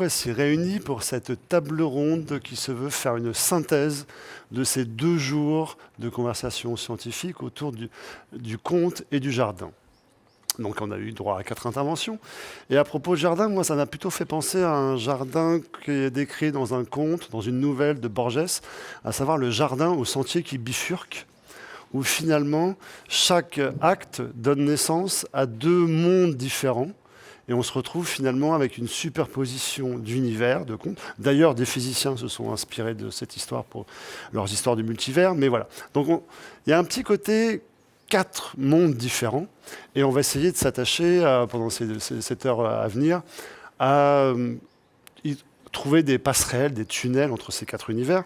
voici réunis pour cette table ronde qui se veut faire une synthèse de ces 2 jours de conversation scientifique autour du conte et du jardin. Donc on a eu droit à 4 interventions. Et à propos de jardin, moi ça m'a plutôt fait penser à un jardin qui est décrit dans un conte, dans une nouvelle de Borges, à savoir le jardin au sentier qui bifurque, où finalement chaque acte donne naissance à 2 mondes différents. Et on se retrouve finalement avec une superposition d'univers, de contes. D'ailleurs, des physiciens se sont inspirés de cette histoire pour leurs histoires du multivers. Mais voilà. Donc il y a un petit côté 4 mondes différents. Et on va essayer de s'attacher, pendant cette heure à venir, à trouver des passerelles, des tunnels entre ces 4 univers.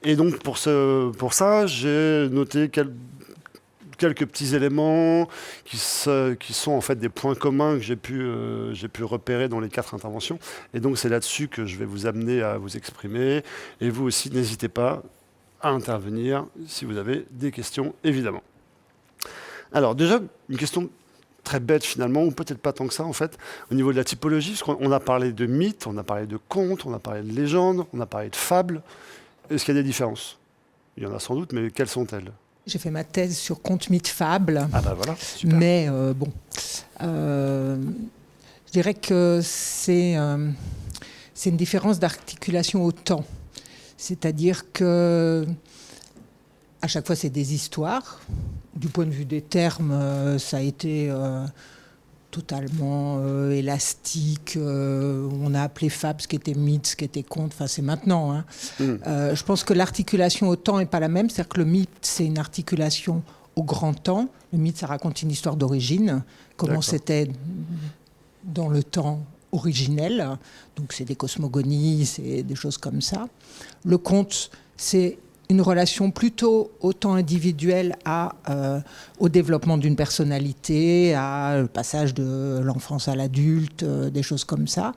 Et donc pour ça, j'ai noté quelques petits éléments qui sont en fait des points communs que j'ai pu repérer dans les 4 interventions. Et donc c'est là-dessus que je vais vous amener à vous exprimer. Et vous aussi, n'hésitez pas à intervenir si vous avez des questions, évidemment. Alors déjà, une question très bête finalement, ou peut-être pas tant que ça en fait, au niveau de la typologie, parce qu'on a parlé de mythes, on a parlé de contes, on a parlé de légendes, on a parlé de fables. Est-ce qu'il y a des différences? Il y en a sans doute, mais quelles sont-elles? J'ai fait ma thèse sur contes, mythes, fables. Ah bah voilà, super. Mais je dirais que c'est une différence d'articulation au temps. C'est-à-dire que à chaque fois, c'est des histoires. Du point de vue des termes, ça a été totalement élastique. On a appelé fable ce qui était mythe, ce qui était conte. Enfin, c'est maintenant. Hein. Je pense que l'articulation au temps n'est pas la même. C'est-à-dire que le mythe, c'est une articulation au grand temps. Le mythe, ça raconte une histoire d'origine, comment c'était dans le temps originel. Donc, c'est des cosmogonies, c'est des choses comme ça. Le conte, c'est une relation plutôt au temps individuel au développement d'une personnalité, à le passage de l'enfance à l'adulte, des choses comme ça.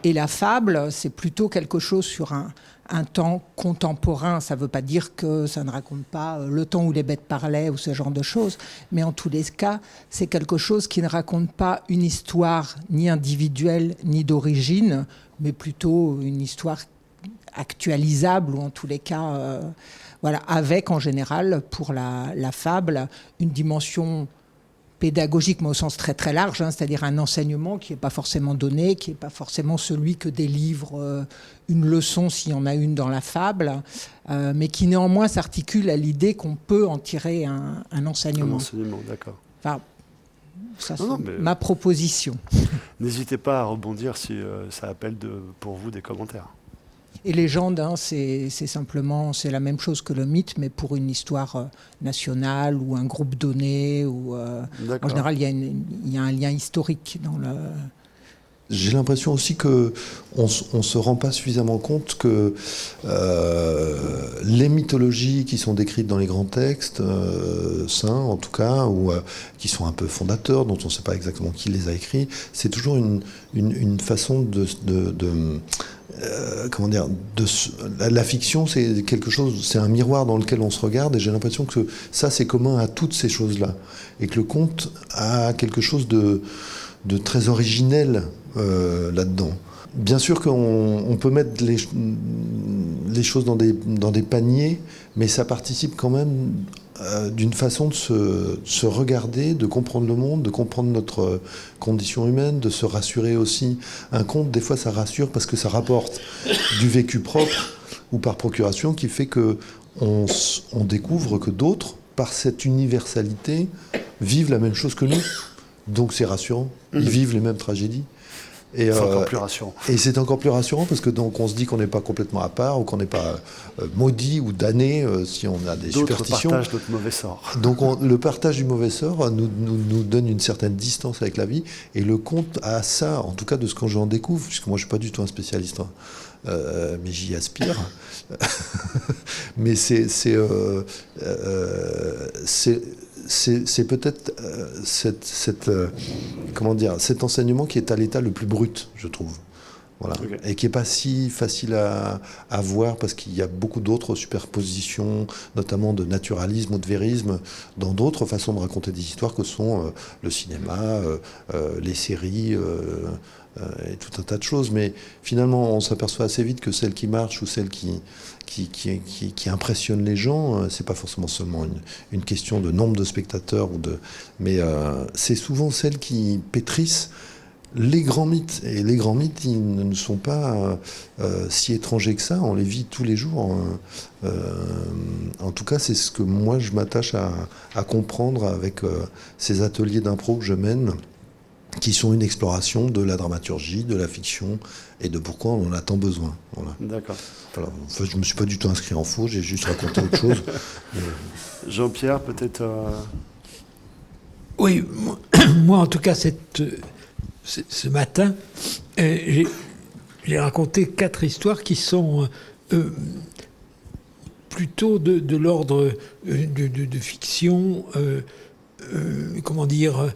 Et la fable, c'est plutôt quelque chose sur un temps contemporain. Ça ne veut pas dire que ça ne raconte pas le temps où les bêtes parlaient ou ce genre de choses, mais en tous les cas, c'est quelque chose qui ne raconte pas une histoire ni individuelle ni d'origine, mais plutôt une histoire actualisable, ou en tous les cas, avec en général, pour la fable, une dimension pédagogique, mais au sens très très large, hein, c'est-à-dire un enseignement qui n'est pas forcément donné, qui n'est pas forcément celui que délivre une leçon, s'il y en a une dans la fable, mais qui néanmoins s'articule à l'idée qu'on peut en tirer un enseignement. Un enseignement, d'accord. Enfin, ça, c'est ma proposition. N'hésitez pas à rebondir si ça appelle pour vous des commentaires. Et légende, hein, c'est la même chose que le mythe, mais pour une histoire nationale ou un groupe donné. En général, il y a un lien historique dans le... J'ai l'impression aussi qu'on ne se rend pas suffisamment compte que les mythologies qui sont décrites dans les grands textes, saints en tout cas, ou qui sont un peu fondateurs, dont on ne sait pas exactement qui les a écrits, c'est toujours une façon la fiction, c'est quelque chose, c'est un miroir dans lequel on se regarde, et j'ai l'impression que ça, c'est commun à toutes ces choses-là, et que le conte a quelque chose de très originel là-dedans. Bien sûr qu'on peut mettre les choses dans des paniers, mais ça participe quand même d'une façon de se regarder, de comprendre le monde, de comprendre notre condition humaine, de se rassurer aussi. Un conte, des fois, ça rassure parce que ça rapporte du vécu propre ou par procuration, qui fait qu'on découvre que d'autres, par cette universalité, vivent la même chose que nous. Donc c'est rassurant. Ils vivent les mêmes tragédies. C'est encore plus rassurant. Et c'est encore plus rassurant parce que donc on se dit qu'on n'est pas complètement à part, ou qu'on n'est pas maudit ou damné si on a des superstitions. D'autres partagent notre mauvais sort. Donc le partage du mauvais sort nous donne une certaine distance avec la vie. Et le conte a ça, en tout cas de ce que j'en découvre, puisque moi je ne suis pas du tout un spécialiste, mais j'y aspire. Mais c'est peut-être cet enseignement qui est à l'état le plus brut, je trouve. Voilà. Okay. Et qui n'est pas si facile à voir, parce qu'il y a beaucoup d'autres superpositions, notamment de naturalisme ou de vérisme, dans d'autres façons de raconter des histoires que sont le cinéma, les séries, et tout un tas de choses. Mais finalement, on s'aperçoit assez vite que celle qui marche ou celle qui impressionne les gens, c'est pas forcément seulement une question de nombre de spectateurs, mais c'est souvent celles qui pétrissent les grands mythes. Et les grands mythes, ils ne sont pas si étrangers que ça, on les vit tous les jours. En tout cas, c'est ce que moi je m'attache à comprendre avec ces ateliers d'impro que je mène, qui sont une exploration de la dramaturgie, de la fiction et de pourquoi on en a tant besoin. Voilà. D'accord. Voilà. Enfin, je ne me suis pas du tout inscrit en faux, j'ai juste raconté autre chose. Jean-Pierre, peut-être... Oui, moi en tout cas, ce matin, j'ai raconté 4 histoires qui sont plutôt de l'ordre de fiction, comment dire,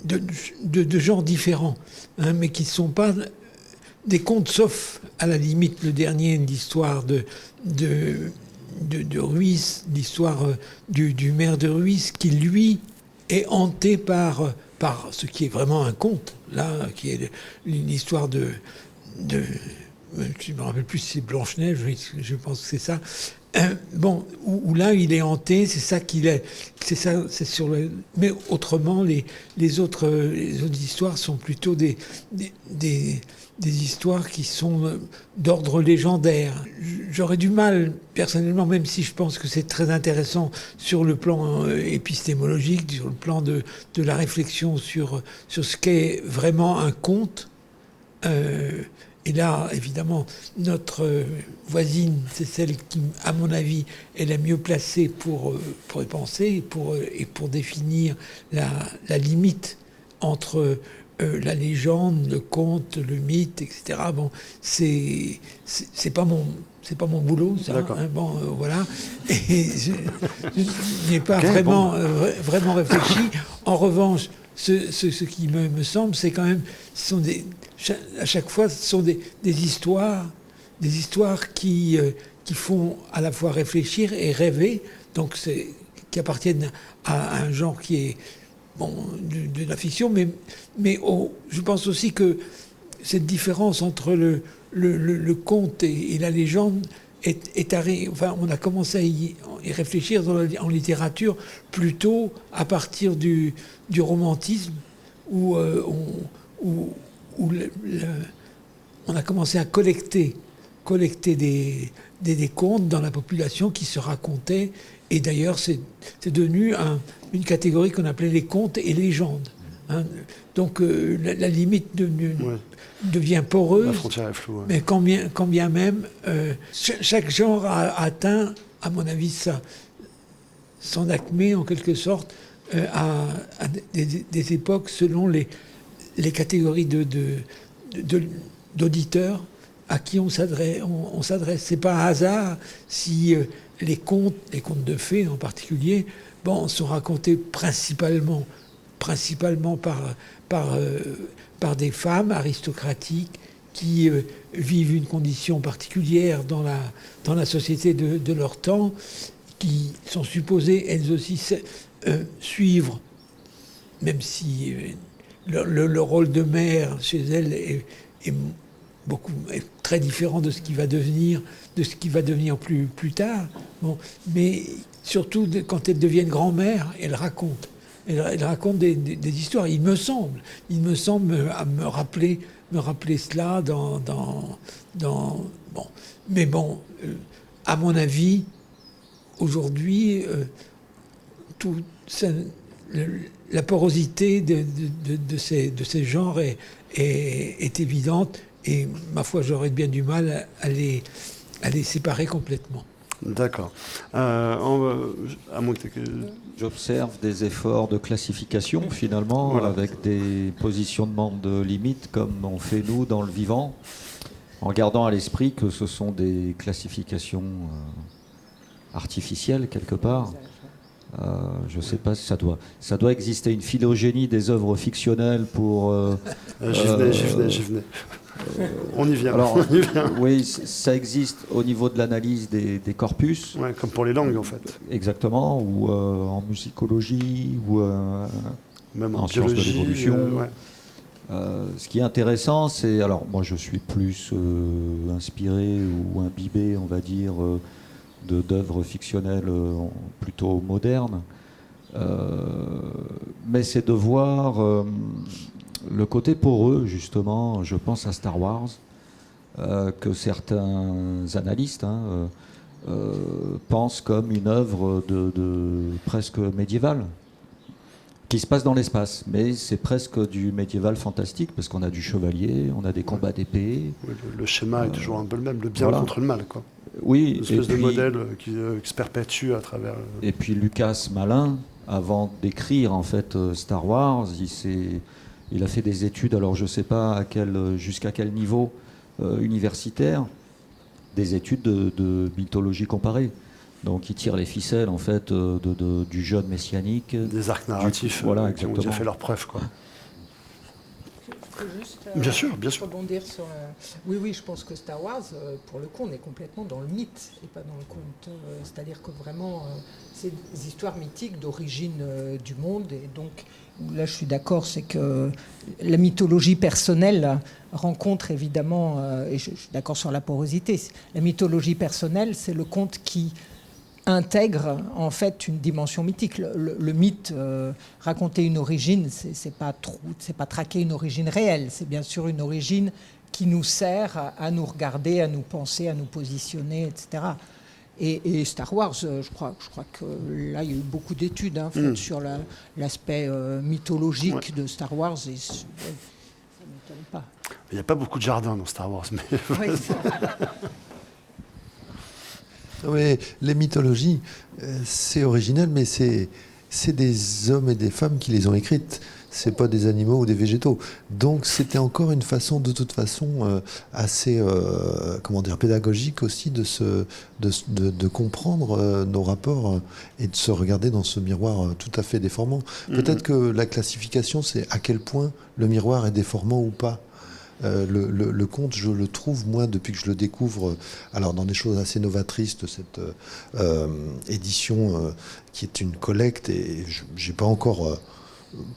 de genres différents, hein, mais qui ne sont pas des contes, sauf à la limite le dernier, l'histoire de Ruiz, l'histoire du maire de Ruiz, qui lui est hanté par ce qui est vraiment un conte, là, qui est l'histoire de je ne me rappelle plus si c'est Blanche-Neige, je pense que c'est ça. Bon, où là il est hanté, c'est ça qu'il est, c'est ça, c'est sur le. Mais autrement, les autres histoires sont plutôt des histoires qui sont d'ordre légendaire. J'aurais du mal, personnellement, même si je pense que c'est très intéressant sur le plan épistémologique, sur le plan de la réflexion sur ce qu'est vraiment un conte. Et là, évidemment, notre voisine, c'est celle qui, à mon avis, est la mieux placée pour y penser et pour définir la limite entre la légende, le conte, le mythe, etc. Bon, c'est pas mon boulot, ça. Hein, bon, voilà. Et je n'y ai pas vraiment réfléchi. En revanche, ce qui me semble, c'est quand même, à chaque fois, ce sont des histoires qui font à la fois réfléchir et rêver, donc qui appartiennent à un genre qui est de la fiction, mais je pense aussi que cette différence entre le conte et la légende enfin, on a commencé à y réfléchir en littérature plutôt à partir du romantisme où on a commencé à collecter des contes dans la population qui se racontaient. Et d'ailleurs, c'est devenu une catégorie qu'on appelait les contes et légendes. Hein. Donc la limite devient poreuse. La frontière est floue. Ouais. Mais quand bien même, chaque genre a atteint, à mon avis, son acmé, en quelque sorte, à des époques selon les catégories d'auditeurs à qui on s'adresse. C'est pas un hasard si les contes de fées en particulier, sont racontés principalement par des femmes aristocratiques qui vivent une condition particulière dans la société de leur temps, qui sont supposées elles aussi suivre, même si le rôle de mère chez elles est très différent de ce qui va devenir plus tard. Bon, mais surtout quand elles deviennent grand-mères, elles racontent. Elle raconte des histoires. Il me semble me rappeler cela dans bon. Mais bon, à mon avis, aujourd'hui, la porosité de ces genres est évidente. Et ma foi, j'aurais bien du mal à les séparer complètement. D'accord. À moins que J'observe des efforts de classification, finalement, voilà, avec des positionnements de limites, comme on fait nous dans le vivant, en gardant à l'esprit que ce sont des classifications artificielles, quelque part. Je ne sais pas si ça doit exister une phylogénie des œuvres fictionnelles pour... J'y venais. On y vient. Alors, on y vient. oui, ça existe au niveau de l'analyse des corpus. Ouais, comme pour les langues, en fait. Exactement, ou en musicologie, ou même en sciences de l'évolution. Ce qui est intéressant, c'est... Alors, moi, je suis plus inspiré ou imbibé, on va dire, d'œuvres fictionnelles plutôt modernes. Mais c'est de voir le côté poreux, justement, je pense à Star Wars, que certains analystes pensent comme une œuvre de presque médiévale, qui se passe dans l'espace, mais c'est presque du médiéval fantastique, parce qu'on a du chevalier, on a des combats d'épée. Oui, le schéma est toujours un peu le même, le bien voilà. contre le mal, quoi. Oui, Une espèce de modèle qui se perpétue à travers... Et puis Lucas Malin, avant d'écrire en fait Star Wars, il a fait des études, alors je ne sais pas jusqu'à quel niveau universitaire, des études de mythologie comparée. Donc il tire les ficelles en fait du jeune messianique. Des arcs narratifs voilà, qui ont déjà fait leurs preuves, quoi. Juste, bien sûr. Rebondir sur oui, je pense que Star Wars, pour le coup, on est complètement dans le mythe et pas dans le conte. C'est-à-dire que vraiment, c'est des histoires mythiques d'origine du monde. Et donc, là, je suis d'accord, c'est que la mythologie personnelle rencontre évidemment, et je suis d'accord sur la porosité, la mythologie personnelle, c'est le conte qui intègre en fait une dimension mythique. Le mythe, raconter une origine, c'est pas traquer une origine réelle, c'est bien sûr une origine qui nous sert à nous regarder, à nous penser, à nous positionner, etc. Et Star Wars, je crois que là, il y a eu beaucoup d'études faites sur l'aspect mythologique de Star Wars, et ça ne m'étonne pas. Il n'y a pas beaucoup de jardins dans Star Wars, mais... Oui, Oui, les mythologies, c'est original, mais c'est des hommes et des femmes qui les ont écrites. C'est pas des animaux ou des végétaux. Donc c'était encore une façon, de toute façon, assez, pédagogique aussi de comprendre nos rapports et de se regarder dans ce miroir tout à fait déformant. Peut-être que la classification, c'est à quel point le miroir est déformant ou pas. Le conte, je le trouve, moi, depuis que je le découvre, alors dans des choses assez novatrices de cette édition qui est une collecte, et j'ai pas encore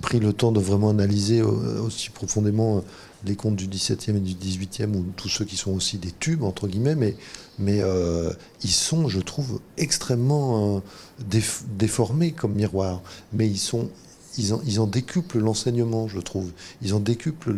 pris le temps de vraiment analyser aussi profondément les contes du XVIIe et du XVIIIe, ou tous ceux qui sont aussi des tubes, entre guillemets, mais ils sont, je trouve, extrêmement déformés comme miroir, mais ils en décuplent l'enseignement, je trouve. Ils en décuplent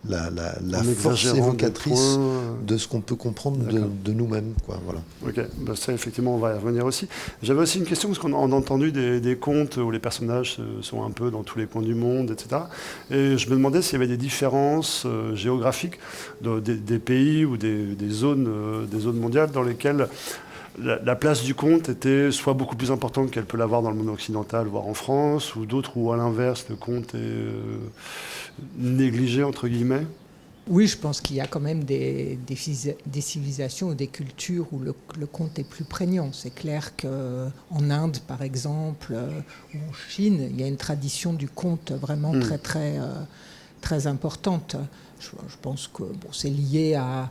la force évocatrice de ce qu'on peut comprendre de nous-mêmes, quoi. Voilà. Ok, ça effectivement on va y revenir aussi. J'avais aussi une question, parce qu'on a entendu des contes où les personnages sont un peu dans tous les coins du monde, etc. Et je me demandais s'il y avait des différences géographiques des pays ou des zones mondiales dans lesquelles la place du conte était soit beaucoup plus importante qu'elle peut l'avoir dans le monde occidental, voire en France, ou d'autres où, à l'inverse, le conte est négligé, entre guillemets. Oui, je pense qu'il y a quand même des civilisations ou des cultures où le conte est plus prégnant. C'est clair qu'en Inde, par exemple, ou en Chine, il y a une tradition du conte vraiment très, très, très importante. Je pense que c'est lié à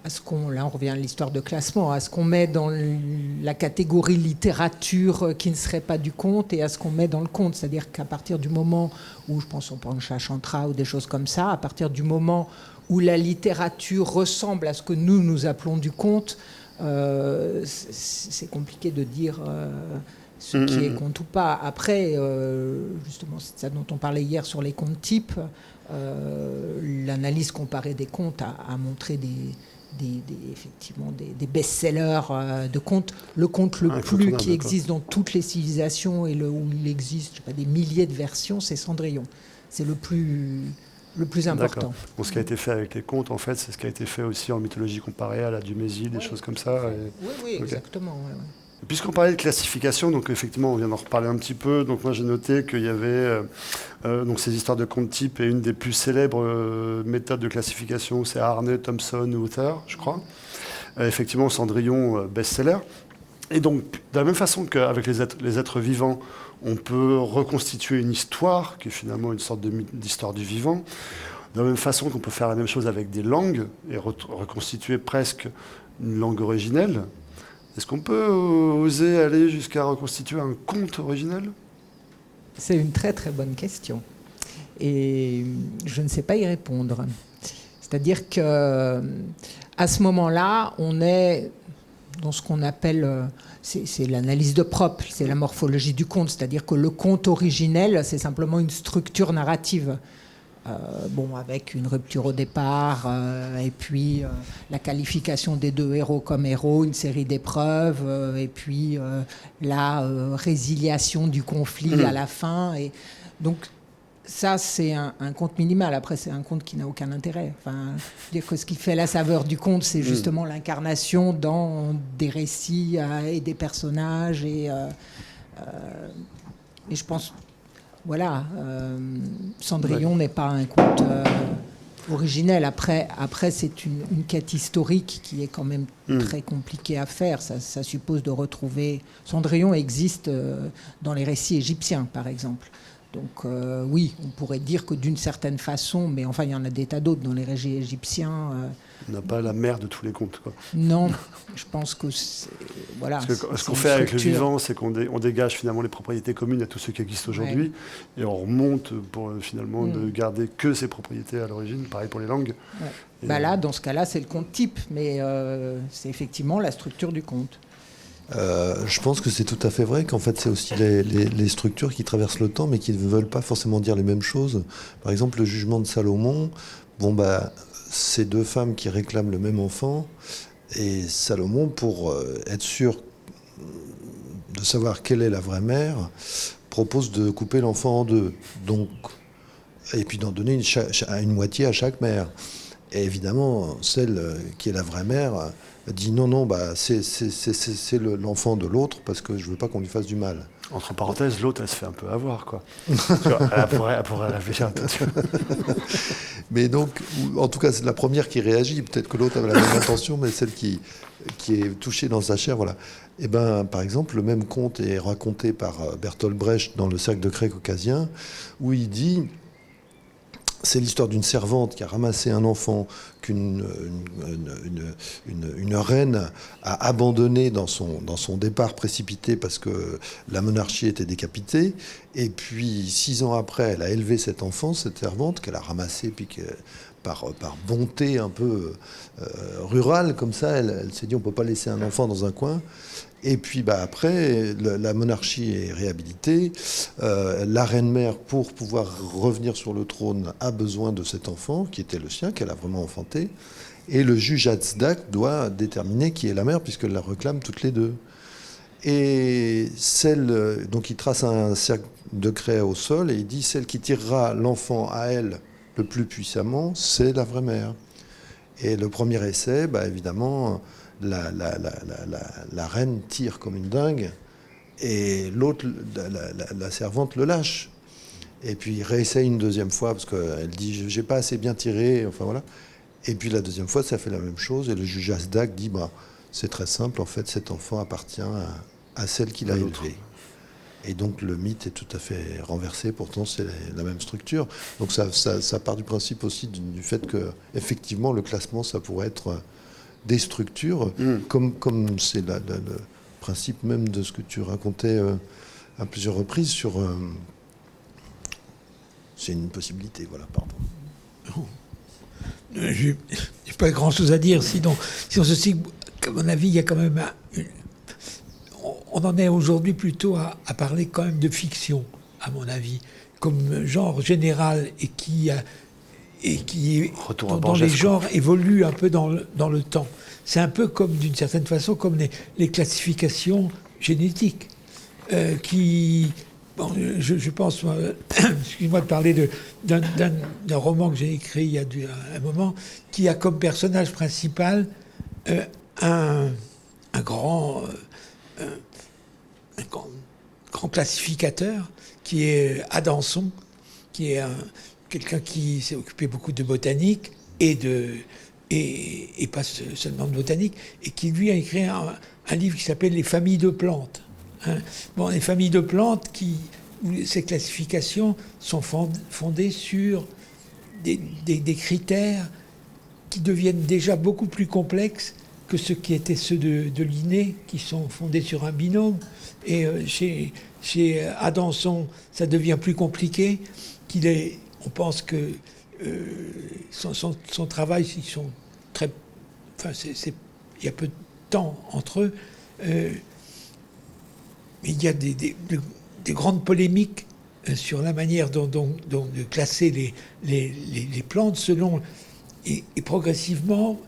ce qu'on, là on revient à l'histoire de classement, à ce qu'on met dans la catégorie littérature qui ne serait pas du conte et à ce qu'on met dans le conte. C'est-à-dire qu'à partir du moment où, je pense, on prend Chachantras ou des choses comme ça, à partir du moment où la littérature ressemble à ce que nous appelons du conte, c'est compliqué de dire ce qui est conte ou pas. Après, justement, c'est ça dont on parlait hier sur les contes types. L'analyse comparée des contes a montré effectivement des best-sellers de contes. Le conte le plus qui existe dans toutes les civilisations et où il existe, je sais pas, des milliers de versions, c'est Cendrillon. C'est le plus important. Bon, ce qui a été fait avec les contes, en fait, c'est ce qui a été fait aussi en mythologie comparée à la Dumézil, des choses comme ça. Oui, exactement. Ouais. Puisqu'on parlait de classification, donc effectivement, on vient d'en reparler un petit peu. Donc moi, j'ai noté qu'il y avait donc ces histoires de contes types, et une des plus célèbres méthodes de classification, c'est Harney, Thompson ou Uther, je crois. Effectivement, Cendrillon, best-seller. Et donc, de la même façon qu'avec les êtres vivants, on peut reconstituer une histoire, qui est finalement une sorte d'histoire du vivant. De la même façon qu'on peut faire la même chose avec des langues, et reconstituer presque une langue originelle. Est-ce qu'on peut oser aller jusqu'à reconstituer un conte originel ? C'est une très très bonne question. et je ne sais pas y répondre. C'est-à-dire que à ce moment-là, on est dans ce qu'on appelle, c'est l'analyse de Propp, c'est la morphologie du conte, c'est-à-dire que le conte originel, c'est simplement une structure narrative. Avec une rupture au départ, et puis la qualification des deux héros comme héros, une série d'épreuves, et puis la résiliation du conflit à la fin. Et donc, ça, c'est un conte minimal. Après, c'est un conte qui n'a aucun intérêt. Enfin, je veux dire que ce qui fait la saveur du conte, c'est justement l'incarnation dans des récits et des personnages. Et je pense... Voilà, Cendrillon n'est pas un conte originel. Après c'est une quête historique qui est quand même très compliquée à faire. Ça suppose de retrouver... Cendrillon existe dans les récits égyptiens, par exemple. Donc oui, on pourrait dire que d'une certaine façon, mais enfin, il y en a des tas d'autres dans les récits égyptiens. On n'a pas la mère de tous les contes, quoi. Non, je pense que voilà. Ce qu'on fait avec le vivant, c'est qu'on dégage finalement les propriétés communes à tous ceux qui existent aujourd'hui, et on remonte pour finalement ne garder que ces propriétés à l'origine. Pareil pour les langues. Ouais. Là, dans ce cas-là, c'est le conte type, mais c'est effectivement la structure du conte. Je pense que c'est tout à fait vrai qu'en fait c'est aussi les structures qui traversent le temps mais qui ne veulent pas forcément dire les mêmes choses. Par exemple, le jugement de Salomon, c'est deux femmes qui réclament le même enfant, et Salomon, pour être sûr de savoir quelle est la vraie mère, propose de couper l'enfant en deux, et puis d'en donner une moitié à chaque mère. Et évidemment, celle qui est la vraie mère dit non, c'est l'enfant de l'autre parce que je veux pas qu'on lui fasse du mal. Entre parenthèses, l'autre, elle se fait un peu avoir, quoi. Elle pourrait réfléchir attention. Mais donc, en tout cas, c'est la première qui réagit. Peut-être que l'autre avait la même intention, mais celle qui est touchée dans sa chair, voilà. Et par exemple, le même conte est raconté par Bertolt Brecht dans Le Cercle de Craie caucasien, où il dit... C'est l'histoire d'une servante qui a ramassé un enfant qu'une reine a abandonné dans son départ précipité parce que la monarchie était décapitée. Et puis, 6 ans après, elle a élevé cet enfant, cette servante, qu'elle a ramassé, puis par bonté un peu rurale, comme ça, elle s'est dit on ne peut pas laisser un enfant dans un coin. Et puis après, la monarchie est réhabilitée. La reine-mère, pour pouvoir revenir sur le trône, a besoin de cet enfant, qui était le sien, qu'elle a vraiment enfanté. Et le juge Hatzdak doit déterminer qui est la mère, puisqu'elle la réclame toutes les deux. Et donc il trace un cercle de craie au sol, et il dit celle qui tirera l'enfant à elle le plus puissamment, c'est la vraie mère. Et le premier essai, évidemment... La reine tire comme une dingue et l'autre, la servante, le lâche. Et puis il réessaye une deuxième fois parce qu'elle dit j'ai pas assez bien tiré, enfin voilà. Et puis la deuxième fois ça fait la même chose et le juge Hatzdak dit c'est très simple, en fait cet enfant appartient à celle qui l'a élevé. Et donc le mythe est tout à fait renversé, pourtant c'est la même structure. Donc ça part du principe aussi du fait que effectivement le classement ça pourrait être des structures, comme c'est le principe même de ce que tu racontais à plusieurs reprises sur... c'est une possibilité, voilà, pardon. Je n'ai pas grand-chose à dire, sinon ceci, à mon avis, il y a quand même... on en est aujourd'hui plutôt à parler quand même de fiction, à mon avis, comme genre général et qui dont les genres évoluent un peu dans le temps. C'est un peu comme, d'une certaine façon, comme les classifications génétiques je pense, excuse-moi de parler d'un roman que j'ai écrit il y a un moment, qui a comme personnage principal un grand classificateur qui est Adanson, qui est quelqu'un qui s'est occupé beaucoup de botanique et pas seulement de botanique, et qui lui a écrit un livre qui s'appelle Les familles de plantes. Les familles de plantes, ces classifications sont fondées sur des critères qui deviennent déjà beaucoup plus complexes que ceux qui étaient ceux de Linné, qui sont fondés sur un binôme. Et chez Adanson, ça devient plus compliqué, qu'il on pense que son travail, ils sont très... Enfin, il y a peu de temps entre eux. Il y a des grandes polémiques sur la manière dont de classer les plantes selon... Et progressivement,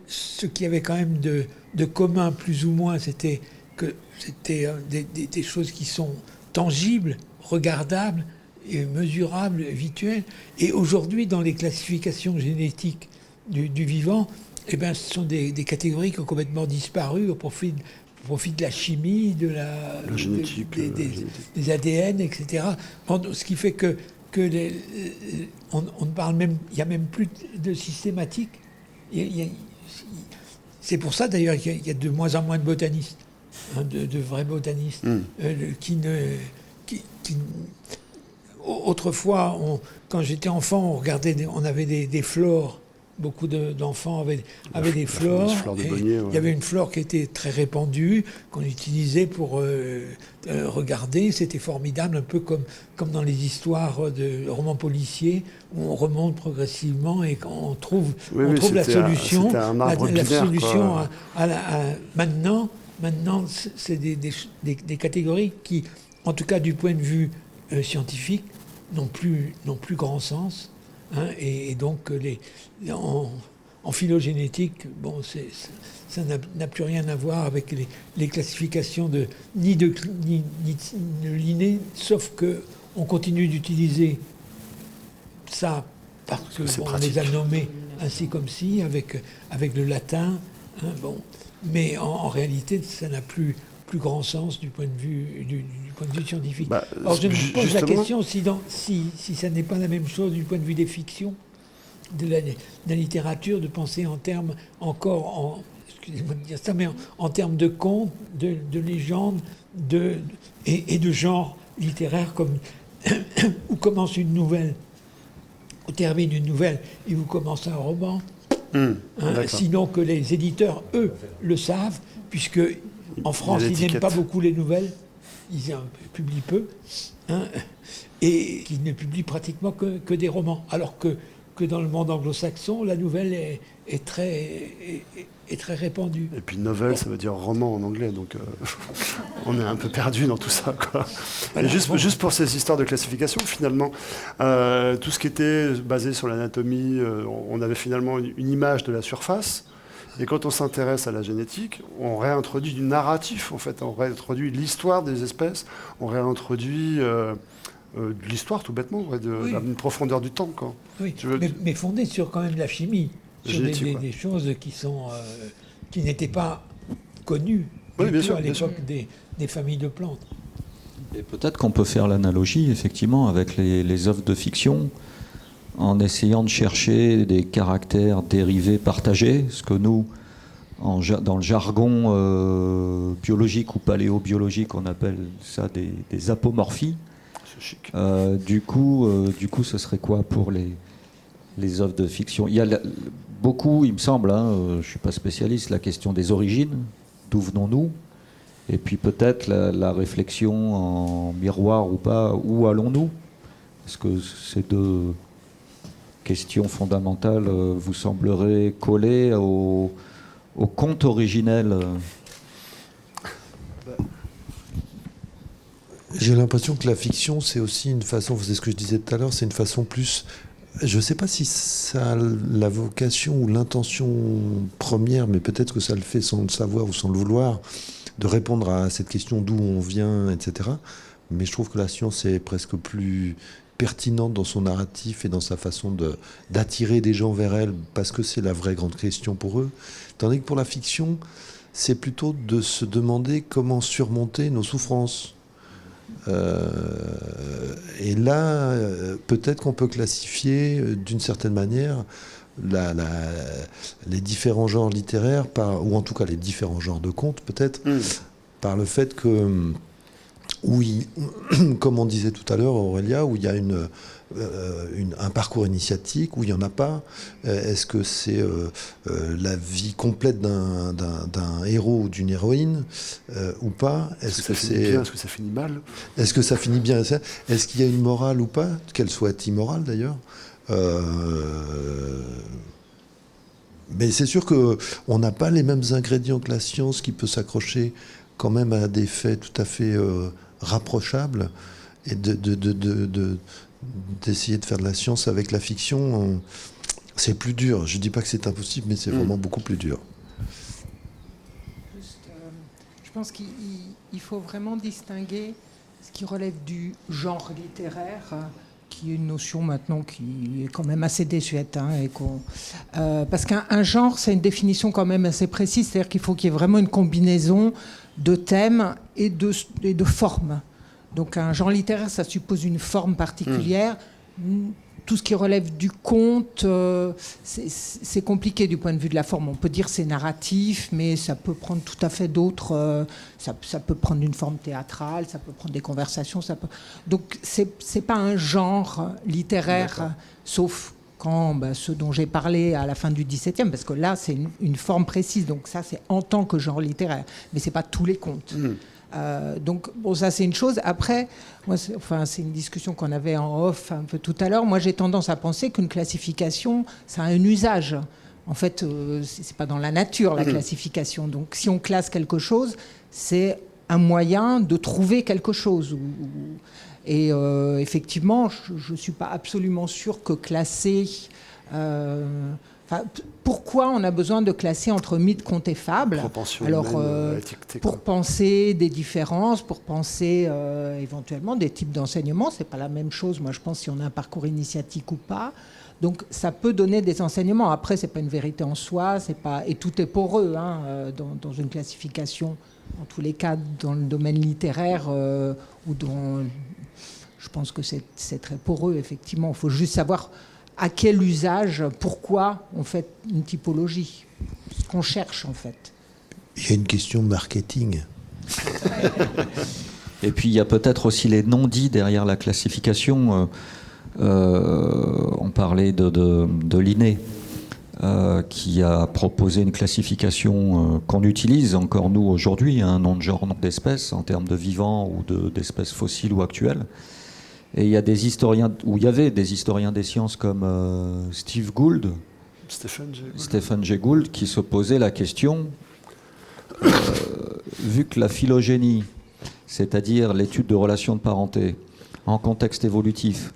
ce qui avait quand même de commun, plus ou moins, c'était que c'était des choses qui sont tangibles, regardables, et mesurables, habituelles. Et aujourd'hui, dans les classifications génétiques du vivant, eh ben, ce sont des catégories qui ont complètement disparu au profit de la chimie, de la génétique, des ADN, etc. Ce qui fait que on ne parle même, il n'y a même plus de systématique. C'est pour ça d'ailleurs qu'il y a de moins en moins de botanistes, de vrais botanistes, autrefois, quand j'étais enfant, on avait des flores. Beaucoup d'enfants avaient des flores. De Bonnier, ouais. Il y avait une flore qui était très répandue, qu'on utilisait pour regarder. C'était formidable, un peu comme dans les histoires de romans policiers, où on remonte progressivement et qu'on trouve, la solution. La solution maintenant, c'est des catégories qui, en tout cas du point de vue scientifique, n'ont plus grand sens. Hein, et donc, en phylogénétique, bon, ça n'a plus rien à voir avec les classifications ni de Linné, sauf qu'on continue d'utiliser ça parce qu'on les a nommés ainsi comme si, avec le latin. Hein, bon. Mais en réalité, ça n'a plus grand sens du point de vue scientifique. Alors je me pose la question si ça n'est pas la même chose du point de vue des fictions, de la littérature, de penser en termes excusez-moi de dire ça, mais en termes de contes, de légendes, et de genre littéraire, comme où commence une nouvelle, où termine une nouvelle et où commence un roman. Sinon que les éditeurs, eux, le savent, puisque en France, ils n'aiment pas beaucoup les nouvelles, ils publient peu, et qu'ils ne publient pratiquement que des romans. Alors que dans le monde anglo-saxon, la nouvelle est très répandue. Et puis nouvelle, ça veut dire roman en anglais, donc on est un peu perdu dans tout ça, quoi. Voilà, juste pour ces histoires de classification, finalement, tout ce qui était basé sur l'anatomie, on avait finalement une image de la surface. Et quand on s'intéresse à la génétique, on réintroduit du narratif, en fait. On réintroduit l'histoire des espèces, on réintroduit de l'histoire, tout bêtement, une profondeur du temps. Quoi. Oui, mais fondé sur quand même la chimie, sur des choses qui n'étaient pas connues à l'époque des familles de plantes. Et peut-être qu'on peut faire l'analogie, effectivement, avec les œuvres de fiction, en essayant de chercher des caractères dérivés partagés, ce que nous, dans le jargon biologique ou paléobiologique, on appelle ça des apomorphies. C'est chic. Du coup, ce serait quoi pour les œuvres de fiction ? Il y a beaucoup, il me semble, je ne suis pas spécialiste, la question des origines, d'où venons-nous ? Et puis peut-être la réflexion en miroir ou pas, où allons-nous ? Est-ce que ces deux questions fondamentales vous sembleraient collées au conte originel ? J'ai l'impression que la fiction, c'est aussi une façon, c'est ce que je disais tout à l'heure, c'est une façon plus... Je ne sais pas si ça a la vocation ou l'intention première, mais peut-être que ça le fait sans le savoir ou sans le vouloir, de répondre à cette question d'où on vient, etc. Mais je trouve que la science est presque plus pertinente dans son narratif et dans sa façon d'attirer des gens vers elle, parce que c'est la vraie grande question pour eux. Tandis que pour la fiction, c'est plutôt de se demander comment surmonter nos souffrances. Et là, peut-être qu'on peut classifier d'une certaine manière les différents genres littéraires, ou en tout cas les différents genres de contes, peut-être, par le fait que où comme on disait tout à l'heure, Aurélia, où il y a un parcours initiatique, où il n'y en a pas. Est-ce que c'est la vie complète d'un héros ou d'une héroïne ou pas? Est-ce que ça finit bien? Est-ce que ça finit mal? Est-ce que ça finit bien? Est-ce qu'il y a une morale ou pas? Qu'elle soit immorale d'ailleurs. Mais c'est sûr qu'on n'a pas les mêmes ingrédients que la science qui peut s'accrocher quand même à des faits tout à fait rapprochables, et d'essayer de faire de la science avec la fiction, c'est plus dur. Je ne dis pas que c'est impossible, mais c'est vraiment beaucoup plus dur. Je pense qu'il faut vraiment distinguer ce qui relève du genre littéraire, qui est une notion maintenant qui est quand même assez désuète. Parce qu'un genre, c'est une définition quand même assez précise, c'est-à-dire qu'il faut qu'il y ait vraiment une combinaison de thèmes et de formes. Donc un genre littéraire, ça suppose une forme particulière. Tout ce qui relève du conte, c'est compliqué du point de vue de la forme. On peut dire c'est narratif, mais ça peut prendre tout à fait d'autres... ça peut prendre une forme théâtrale, ça peut prendre des conversations. Donc c'est pas un genre littéraire, sauf quand ce dont j'ai parlé à la fin du XVIIe, parce que là c'est une forme précise. Donc ça c'est en tant que genre littéraire, mais c'est pas tous les contes. Donc, ça c'est une chose. Après, c'est une discussion qu'on avait en off un peu tout à l'heure. Moi, j'ai tendance à penser qu'une classification, ça a un usage. En fait, c'est pas dans la nature, la classification. Donc, si on classe quelque chose, c'est un moyen de trouver quelque chose. Et effectivement, je ne suis pas absolument sûr que classer... pourquoi on a besoin de classer entre mythe, conte et fable? Alors, pour penser des différences, pour penser éventuellement des types d'enseignements, c'est pas la même chose. Moi, je pense si on a un parcours initiatique ou pas. Donc, ça peut donner des enseignements. Après, c'est pas une vérité en soi, et tout est poreux dans une classification. En tous les cas, dans le domaine littéraire ou je pense que c'est très poreux. Effectivement, il faut juste savoir à quel usage, pourquoi on fait une typologie, ce qu'on cherche en fait. Il y a une question de marketing. Et puis il y a peut-être aussi les non-dits derrière la classification. On parlait de l'INE, qui a proposé une classification qu'on utilise encore nous aujourd'hui, nom de genre, nom d'espèce, en termes de vivants ou d'espèces fossiles ou actuelles. Et il y a des historiens, où il y avait des historiens des sciences comme Stephen Jay Gould, qui se posaient la question, vu que la phylogénie, c'est-à-dire l'étude de relations de parenté en contexte évolutif,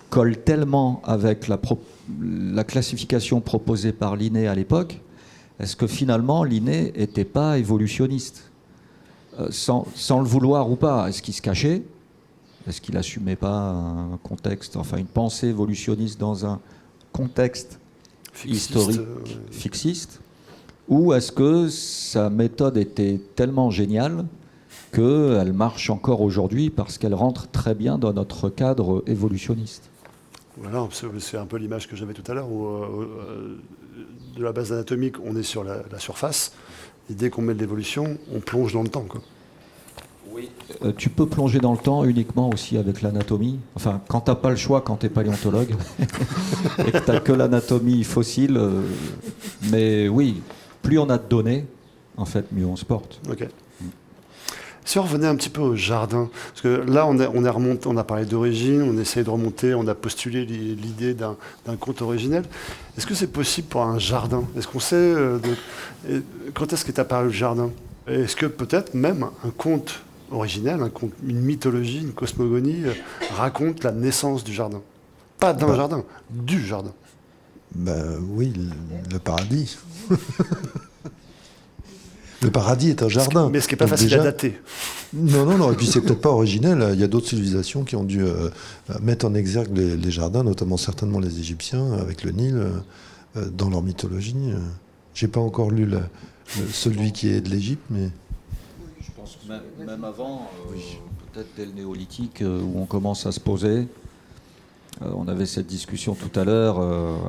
colle tellement avec la classification proposée par Linné à l'époque, est-ce que finalement Linné n'était pas évolutionniste, sans le vouloir ou pas? Est-ce qu'il se cachait? Est-ce qu'il n'assumait pas un contexte, une pensée évolutionniste dans un contexte historique fixiste? Ou est-ce que sa méthode était tellement géniale qu'elle marche encore aujourd'hui parce qu'elle rentre très bien dans notre cadre évolutionniste? Voilà, c'est un peu l'image que j'avais tout à l'heure, où de la base anatomique, on est sur la surface, et dès qu'on met de l'évolution, on plonge dans le temps, quoi. Oui. Tu peux plonger dans le temps uniquement aussi avec l'anatomie. Quand tu n'as pas le choix, quand tu es paléontologue, et que tu n'as que l'anatomie fossile. Mais oui, plus on a de données, mieux on se porte. Ok. Si on revenait un petit peu au jardin, parce que là, on est remonté, on a parlé d'origine, on essaye de remonter, on a postulé l'idée d'un conte originel. Est-ce que c'est possible pour un jardin? Est-ce qu'on sait quand est-ce qu'est apparu le jardin? Est-ce que peut-être même un conte originel, une mythologie, une cosmogonie raconte la naissance du jardin? Pas d'un jardin, du jardin. Oui, le paradis. Le paradis est un jardin. Mais ce qui n'est pas facile à dater. Non, et puis c'est peut-être pas originel. Il y a d'autres civilisations qui ont dû mettre en exergue les jardins, notamment certainement les Égyptiens, avec le Nil, dans leur mythologie. J'ai pas encore lu celui qui est de l'Égypte, mais... Je pense que même avant, peut-être dès le néolithique, où on commence à se poser. On avait cette discussion tout à l'heure.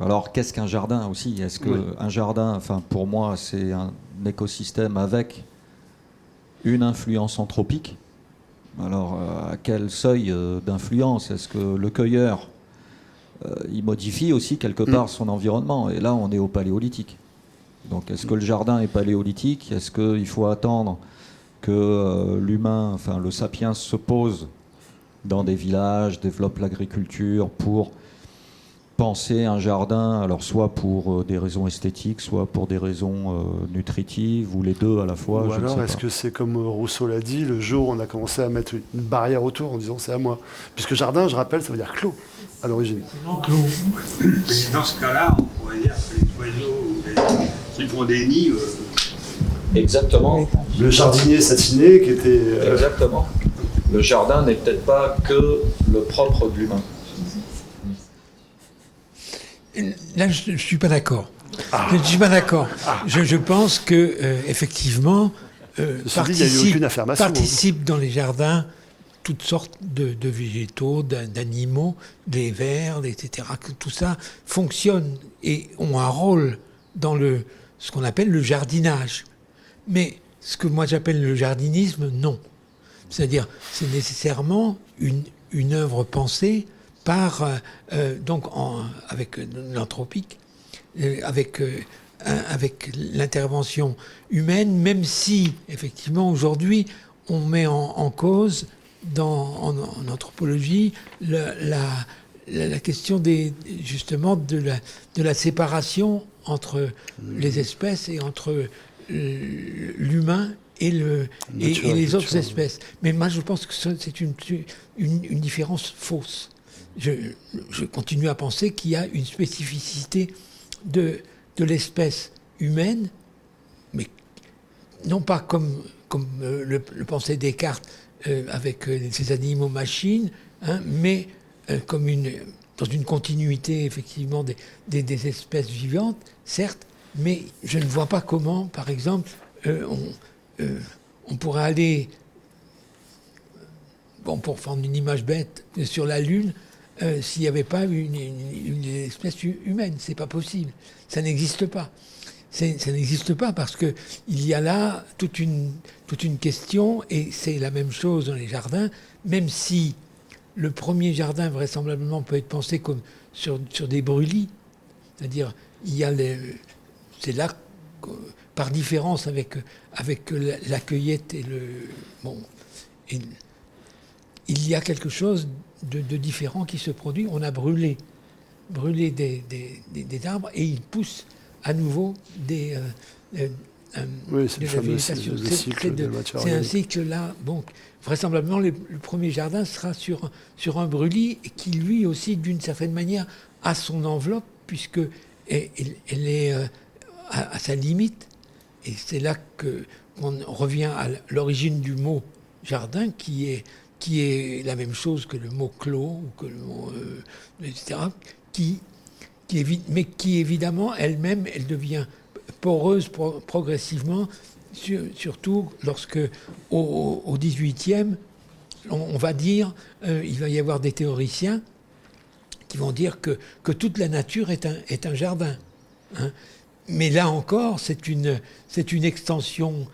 Alors, qu'est-ce qu'un jardin aussi? Est-ce qu'un jardin, pour moi, c'est un écosystème avec une influence anthropique, Alors, à quel seuil d'influence? Est-ce que le cueilleur, il modifie aussi quelque part son environnement? Et là, on est au paléolithique. Donc, est-ce que le jardin est paléolithique? Est-ce qu'il faut attendre que l'humain, enfin le sapiens, se pose dans des villages, développe l'agriculture pour penser un jardin, alors soit pour des raisons esthétiques, soit pour des raisons nutritives, ou les deux à la fois? Ou je ne alors, sais est-ce pas. que c'est comme Rousseau l'a dit, le jour où on a commencé à mettre une barrière autour en disant c'est à moi? Puisque jardin, je rappelle, ça veut dire clos à l'origine. Mais dans ce cas-là, on pourrait dire que les oiseaux qui font des nids. Exactement. Le jardinier satiné qui était... Exactement. Le jardin n'est peut-être pas que le propre de l'humain. Là, je ne suis pas d'accord. Je ne suis pas d'accord. Je pense que effectivement, Ceci dit, il n'y a eu aucune affirmation. participent dans les jardins toutes sortes de végétaux, d'animaux, des vers, etc. Que tout ça fonctionne et ont un rôle dans ce qu'on appelle le jardinage. Mais ce que moi j'appelle le jardinisme, non. C'est-à-dire, c'est nécessairement une œuvre pensée par, avec l'anthropique, avec l'intervention humaine, même si, effectivement, aujourd'hui, on met en cause, en anthropologie, la question justement de la séparation entre les espèces et entre l'humain et les autres espèces. Mais moi, je pense que c'est une différence fausse. Je continue à penser qu'il y a une spécificité de l'espèce humaine, mais non pas comme le pensait Descartes avec ces animaux-machines, hein, mais comme dans une continuité effectivement des espèces vivantes, certes, mais je ne vois pas comment, par exemple, on pourrait aller, pour prendre une image bête, sur la Lune, s'il n'y avait pas une espèce humaine. C'est pas possible. Ça n'existe pas. Ça n'existe pas parce qu'il y a là toute une question, et c'est la même chose dans les jardins, même si le premier jardin vraisemblablement peut être pensé comme sur des brûlis, c'est-à-dire c'est là par différence avec la cueillette et il y a quelque chose de différent qui se produit. On a brûlé des arbres et ils poussent à nouveau Oui, c'est le fameux cycle de la matière C'est un organique. cycle là. Bon, vraisemblablement, le premier jardin sera sur un brûlis qui, lui aussi, d'une certaine manière, a son enveloppe, puisque elle est à sa limite. Et c'est là qu'on revient à l'origine du mot jardin, qui est la même chose que le mot clos, ou que le mot, etc., mais qui évidemment, elle-même, elle devient poreuse progressivement, surtout lorsque, au XVIIIe, on va dire, il va y avoir des théoriciens qui vont dire que toute la nature est un jardin. Hein. Mais là encore, c'est une extension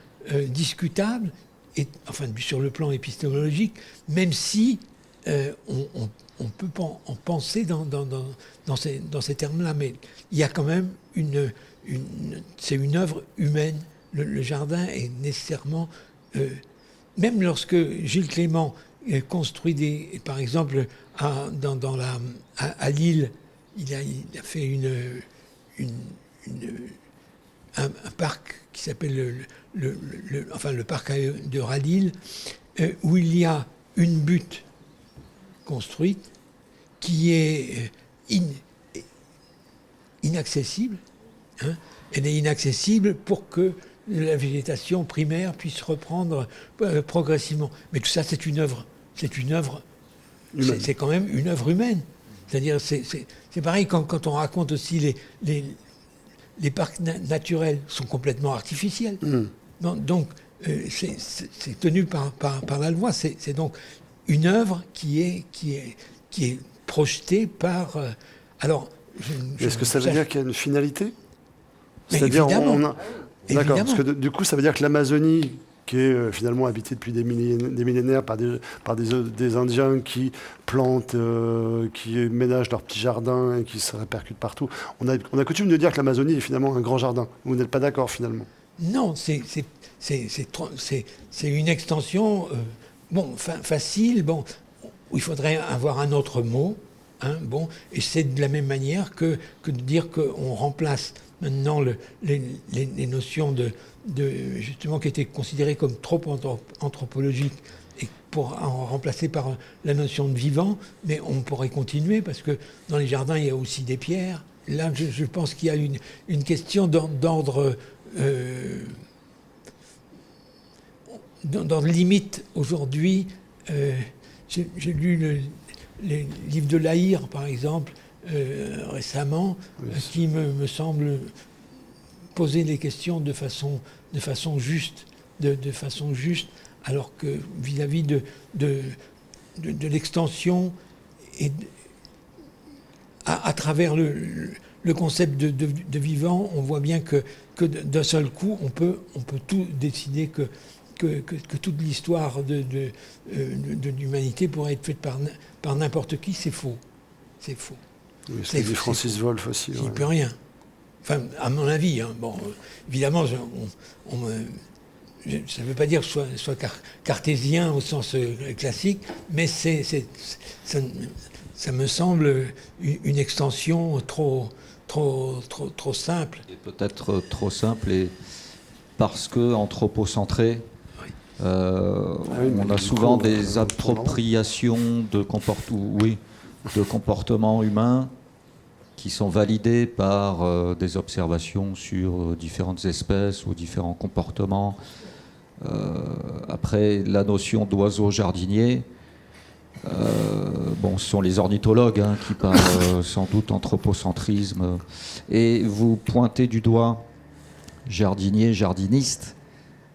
discutable, enfin sur le plan épistémologique, même si on peut en penser dans ces termes-là. Mais il y a quand même c'est une œuvre humaine. Le jardin est nécessairement... même lorsque Gilles Clément construit par exemple, à Lille, il a fait un parc qui s'appelle le parc de Radil, où il y a une butte construite qui est inaccessible. Hein. Elle est inaccessible pour que la végétation primaire puisse reprendre progressivement. Mais tout ça, c'est une œuvre. C'est quand même une œuvre humaine. C'est-à-dire, c'est pareil quand on raconte aussi les parcs naturels sont complètement artificiels. Donc, c'est tenu par la loi. C'est donc une œuvre qui est projetée par... Est-ce que ça veut dire qu'il y a une finalité? Mais C'est-à-dire, évidemment. D'accord, parce que du coup, ça veut dire que l'Amazonie, qui est finalement habité depuis des millénaires par des Indiens qui plantent, qui ménagent leur petit jardin et qui se répercutent partout. On a coutume de dire que l'Amazonie est finalement un grand jardin. Vous n'êtes pas d'accord finalement? Non, c'est une extension facile, où il faudrait avoir un autre mot. Et c'est de la même manière que de dire qu'on remplace maintenant les notions justement qui étaient considérées comme trop anthropologiques et pour en remplacer par la notion de vivant, mais on pourrait continuer parce que dans les jardins il y a aussi des pierres. Là, je pense qu'il y a une question d'ordre limite aujourd'hui. J'ai lu les livres de Lahire, par exemple, récemment, qui me semble poser les questions de façon juste, alors que vis-à-vis de l'extension et à travers le concept de vivant, on voit bien que d'un seul coup, on peut tout décider que toute l'histoire de l'humanité pourrait être faite par n'importe qui, c'est faux. C'est faux. Oui, ce que dit Francis Wolff aussi. Il n'y peut rien. Enfin, à mon avis. Évidemment, ça ne veut pas dire que je sois cartésien au sens classique, mais ça me semble une extension trop simple. Et peut-être trop simple, et parce que anthropocentré. On a souvent des appropriations de comportements humains qui sont validés par des observations sur différentes espèces ou différents comportements. Après, la notion d'oiseau jardinier, ce sont les ornithologues qui parlent sans doute anthropocentrisme. Et vous pointez du doigt jardinier, jardiniste.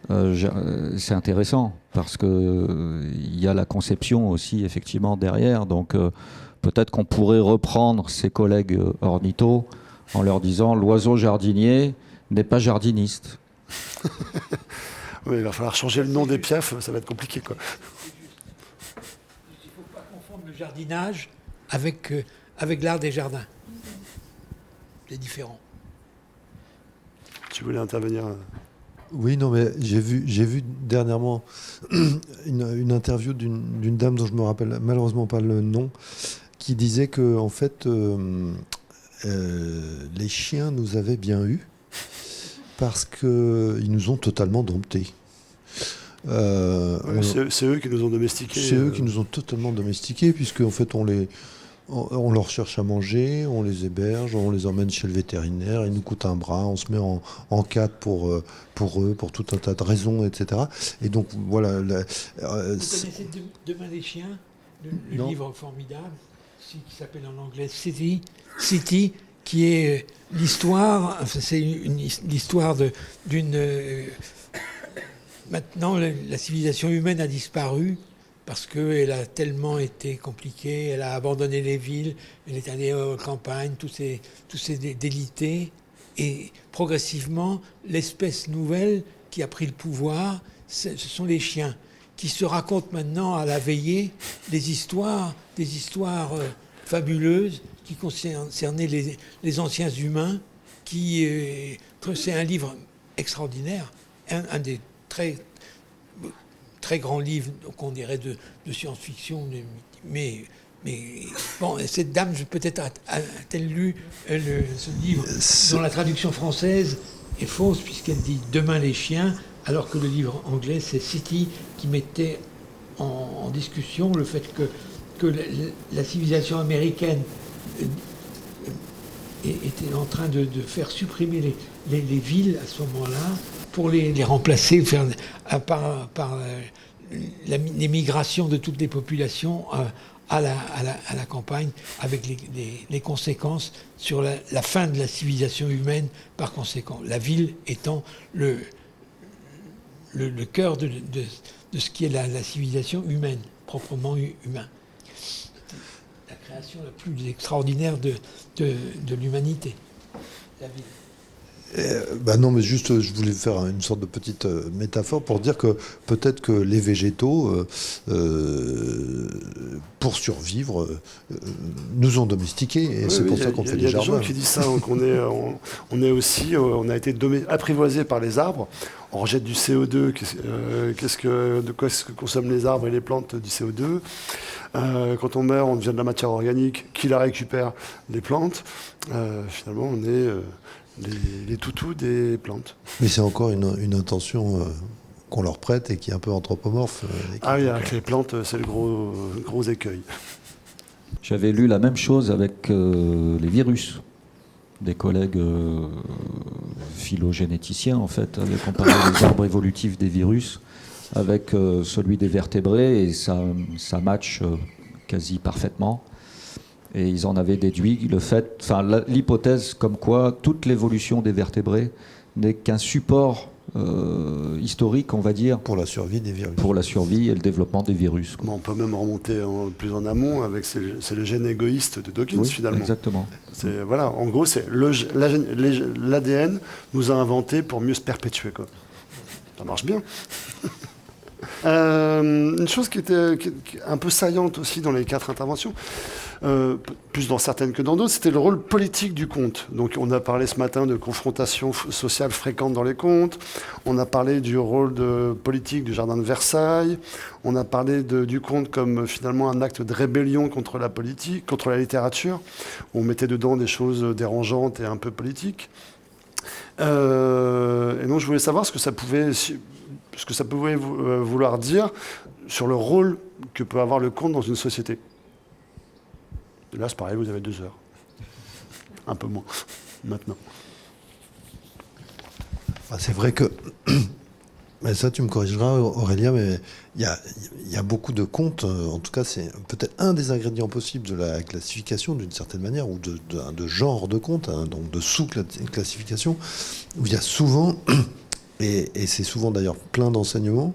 C'est intéressant parce qu'il y a la conception aussi effectivement derrière, donc peut-être qu'on pourrait reprendre ses collègues ornithos en leur disant l'oiseau jardinier n'est pas jardiniste. Oui, il va falloir changer le nom des piafs, ça va être compliqué quoi. Il ne faut pas confondre le jardinage avec l'art des jardins. C'est différent. Tu voulais intervenir? Oui, non, mais j'ai vu dernièrement une interview d'une dame dont je me rappelle malheureusement pas le nom, qui disait que en fait les chiens nous avaient bien eus parce qu'ils nous ont totalement domptés. C'est eux qui nous ont domestiqués. C'est eux qui nous ont totalement domestiqués, puisque en fait on leur cherche à manger, on les héberge, on les emmène chez le vétérinaire, ils nous coûtent un bras, on se met en cadre pour eux, pour tout un tas de raisons, etc. Et donc voilà. Vous connaissez Demain les chiens, le livre formidable qui s'appelle en anglais City, qui est l'histoire, c'est l'histoire d'une... Maintenant, la civilisation humaine a disparu parce qu'elle a tellement été compliquée, elle a abandonné les villes, elle est allée aux campagnes, tous ces délités. Et progressivement, l'espèce nouvelle qui a pris le pouvoir, ce sont les chiens, qui se racontent maintenant à la veillée des histoires fabuleuses qui concernaient les anciens humains, c'est un livre extraordinaire, un des très grands livres qu'on dirait de science-fiction, mais bon, cette dame, peut-être a-t-elle lu ce livre dont la traduction française est fausse, puisqu'elle dit « Demain les chiens », alors que le livre anglais, c'est « City », qui mettait en discussion le fait que la civilisation américaine était en train de faire supprimer les villes à ce moment-là pour les remplacer par les migrations de toutes les populations à la campagne, avec les conséquences sur la fin de la civilisation humaine par conséquent. La ville étant le cœur de ce qui est la civilisation humaine, proprement humain. La création la plus extraordinaire de l'humanité, la ville. Non, mais juste, je voulais faire une sorte de petite métaphore pour dire que peut-être que les végétaux, pour survivre, nous ont domestiqués, et c'est pour ça qu'on fait des jardins. Il y a des gens qui disent ça, on a été apprivoisés par les arbres. On rejette du CO2. De quoi est-ce que consomment les arbres et les plantes du CO2 ? Quand on meurt, on devient de la matière organique qui la récupère des plantes. Finalement, on est les toutous des plantes. Mais c'est encore une intention qu'on leur prête et qui est un peu anthropomorphe. Oui, avec les plantes, c'est le gros écueil. J'avais lu la même chose avec les virus. Des collègues phylogénéticiens, en fait, avaient comparé les arbres évolutifs des virus avec celui des vertébrés, et ça match quasi parfaitement. Et ils en avaient déduit l'hypothèse comme quoi toute l'évolution des vertébrés n'est qu'un support historique, on va dire, pour la survie des virus. Pour la survie et le développement des virus. On peut même remonter plus en amont avec c'est le gène égoïste de Dawkins, finalement. Exactement. Voilà, en gros, c'est l'ADN nous a inventé pour mieux se perpétuer, quoi. Ça marche bien. Une chose qui est un peu saillante aussi dans les 4 interventions, plus dans certaines que dans d'autres, c'était le rôle politique du conte. Donc on a parlé ce matin de confrontations sociales fréquentes dans les contes, on a parlé du rôle politique du jardin de Versailles, on a parlé du conte comme finalement un acte de rébellion contre la politique, contre la littérature, où on mettait dedans des choses dérangeantes et un peu politiques. Et donc je voulais savoir ce que ça pouvait vouloir dire sur le rôle que peut avoir le conte dans une société. Et là, c'est pareil, vous avez 2 heures. Un peu moins, maintenant. C'est vrai que... Mais ça, tu me corrigeras, Aurélien, mais il y a beaucoup de contes. En tout cas, c'est peut-être un des ingrédients possibles de la classification, d'une certaine manière, ou de genre de contes, donc de sous-classification, où il y a souvent... Et c'est souvent d'ailleurs plein d'enseignements,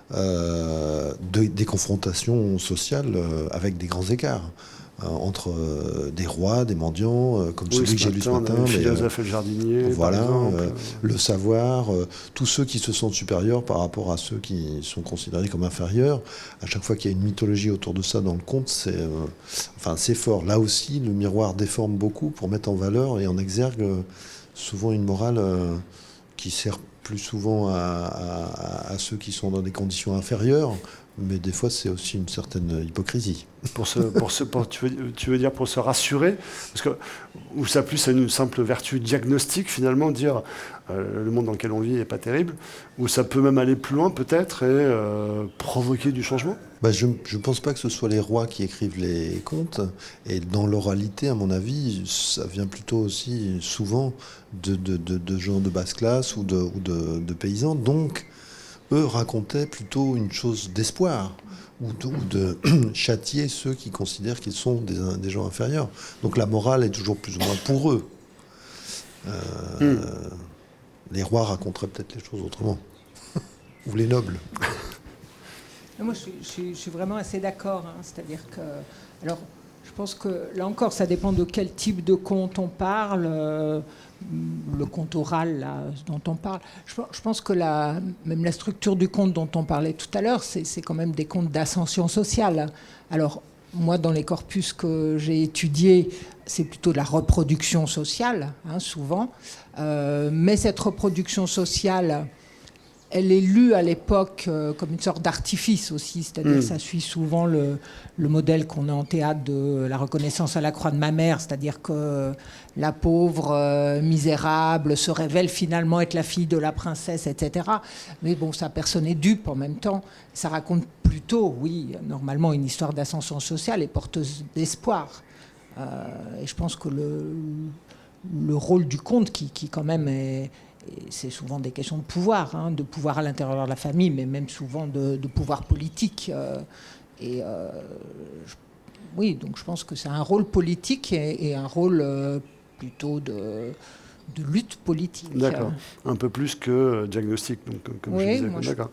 des confrontations sociales avec des grands écarts entre des rois, des mendiants, comme celui que j'ai lu ce matin. Le philosophe et le jardinier. Voilà, le savoir, tous ceux qui se sentent supérieurs par rapport à ceux qui sont considérés comme inférieurs. À chaque fois qu'il y a une mythologie autour de ça dans le conte, c'est fort. Là aussi, le miroir déforme beaucoup pour mettre en valeur et en exergue souvent une morale qui sert plus souvent à ceux qui sont dans des conditions inférieures, mais des fois c'est aussi une certaine hypocrisie. Tu veux dire pour se rassurer, parce que ou ça plus une simple vertu diagnostique finalement, dire le monde dans lequel on vit n'est pas terrible, ou ça peut même aller plus loin peut-être et provoquer du changement. Je ne pense pas que ce soit les rois qui écrivent les contes, et dans l'oralité, à mon avis, ça vient plutôt aussi souvent de gens de basse classe ou de paysans. Donc, eux racontaient plutôt une chose d'espoir, ou de châtier ceux qui considèrent qu'ils sont des gens inférieurs. Donc la morale est toujours plus ou moins pour eux. Les rois raconteraient peut-être les choses autrement. Ou les nobles. Moi, je suis vraiment assez d'accord. C'est-à-dire que... Alors, je pense que, là encore, ça dépend de quel type de conte on parle. Le conte oral là, dont on parle. Je pense que même la structure du conte dont on parlait tout à l'heure, c'est quand même des contes d'ascension sociale. Alors, moi, dans les corpus que j'ai étudiés, c'est plutôt de la reproduction sociale, souvent. Mais cette reproduction sociale... Elle est lue à l'époque comme une sorte d'artifice aussi, c'est-à-dire que ça suit souvent le modèle qu'on a en théâtre de la reconnaissance à la croix de ma mère, c'est-à-dire que la pauvre misérable se révèle finalement être la fille de la princesse, etc. Mais bon, ça, personne n'est dupe en même temps. Ça raconte plutôt, oui, normalement une histoire d'ascension sociale et porteuse d'espoir. Et je pense que le rôle du conte, qui quand même est... Et c'est souvent des questions de pouvoir à l'intérieur de la famille, mais même souvent de pouvoir politique. Oui, donc je pense que c'est un rôle politique et un rôle plutôt de lutte politique. D'accord. Un peu plus que diagnostic, donc, comme je disais. D'accord.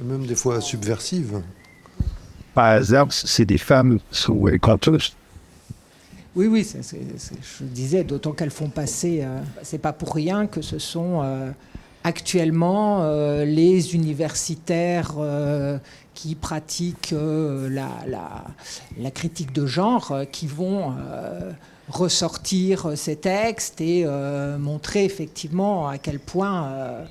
Même des fois subversive. Par exemple, c'est des femmes sous contexte. Oui, je disais, d'autant qu'elles font passer. C'est pas pour rien que ce sont actuellement les universitaires qui pratiquent la critique de genre qui vont ressortir ces textes et montrer effectivement à quel point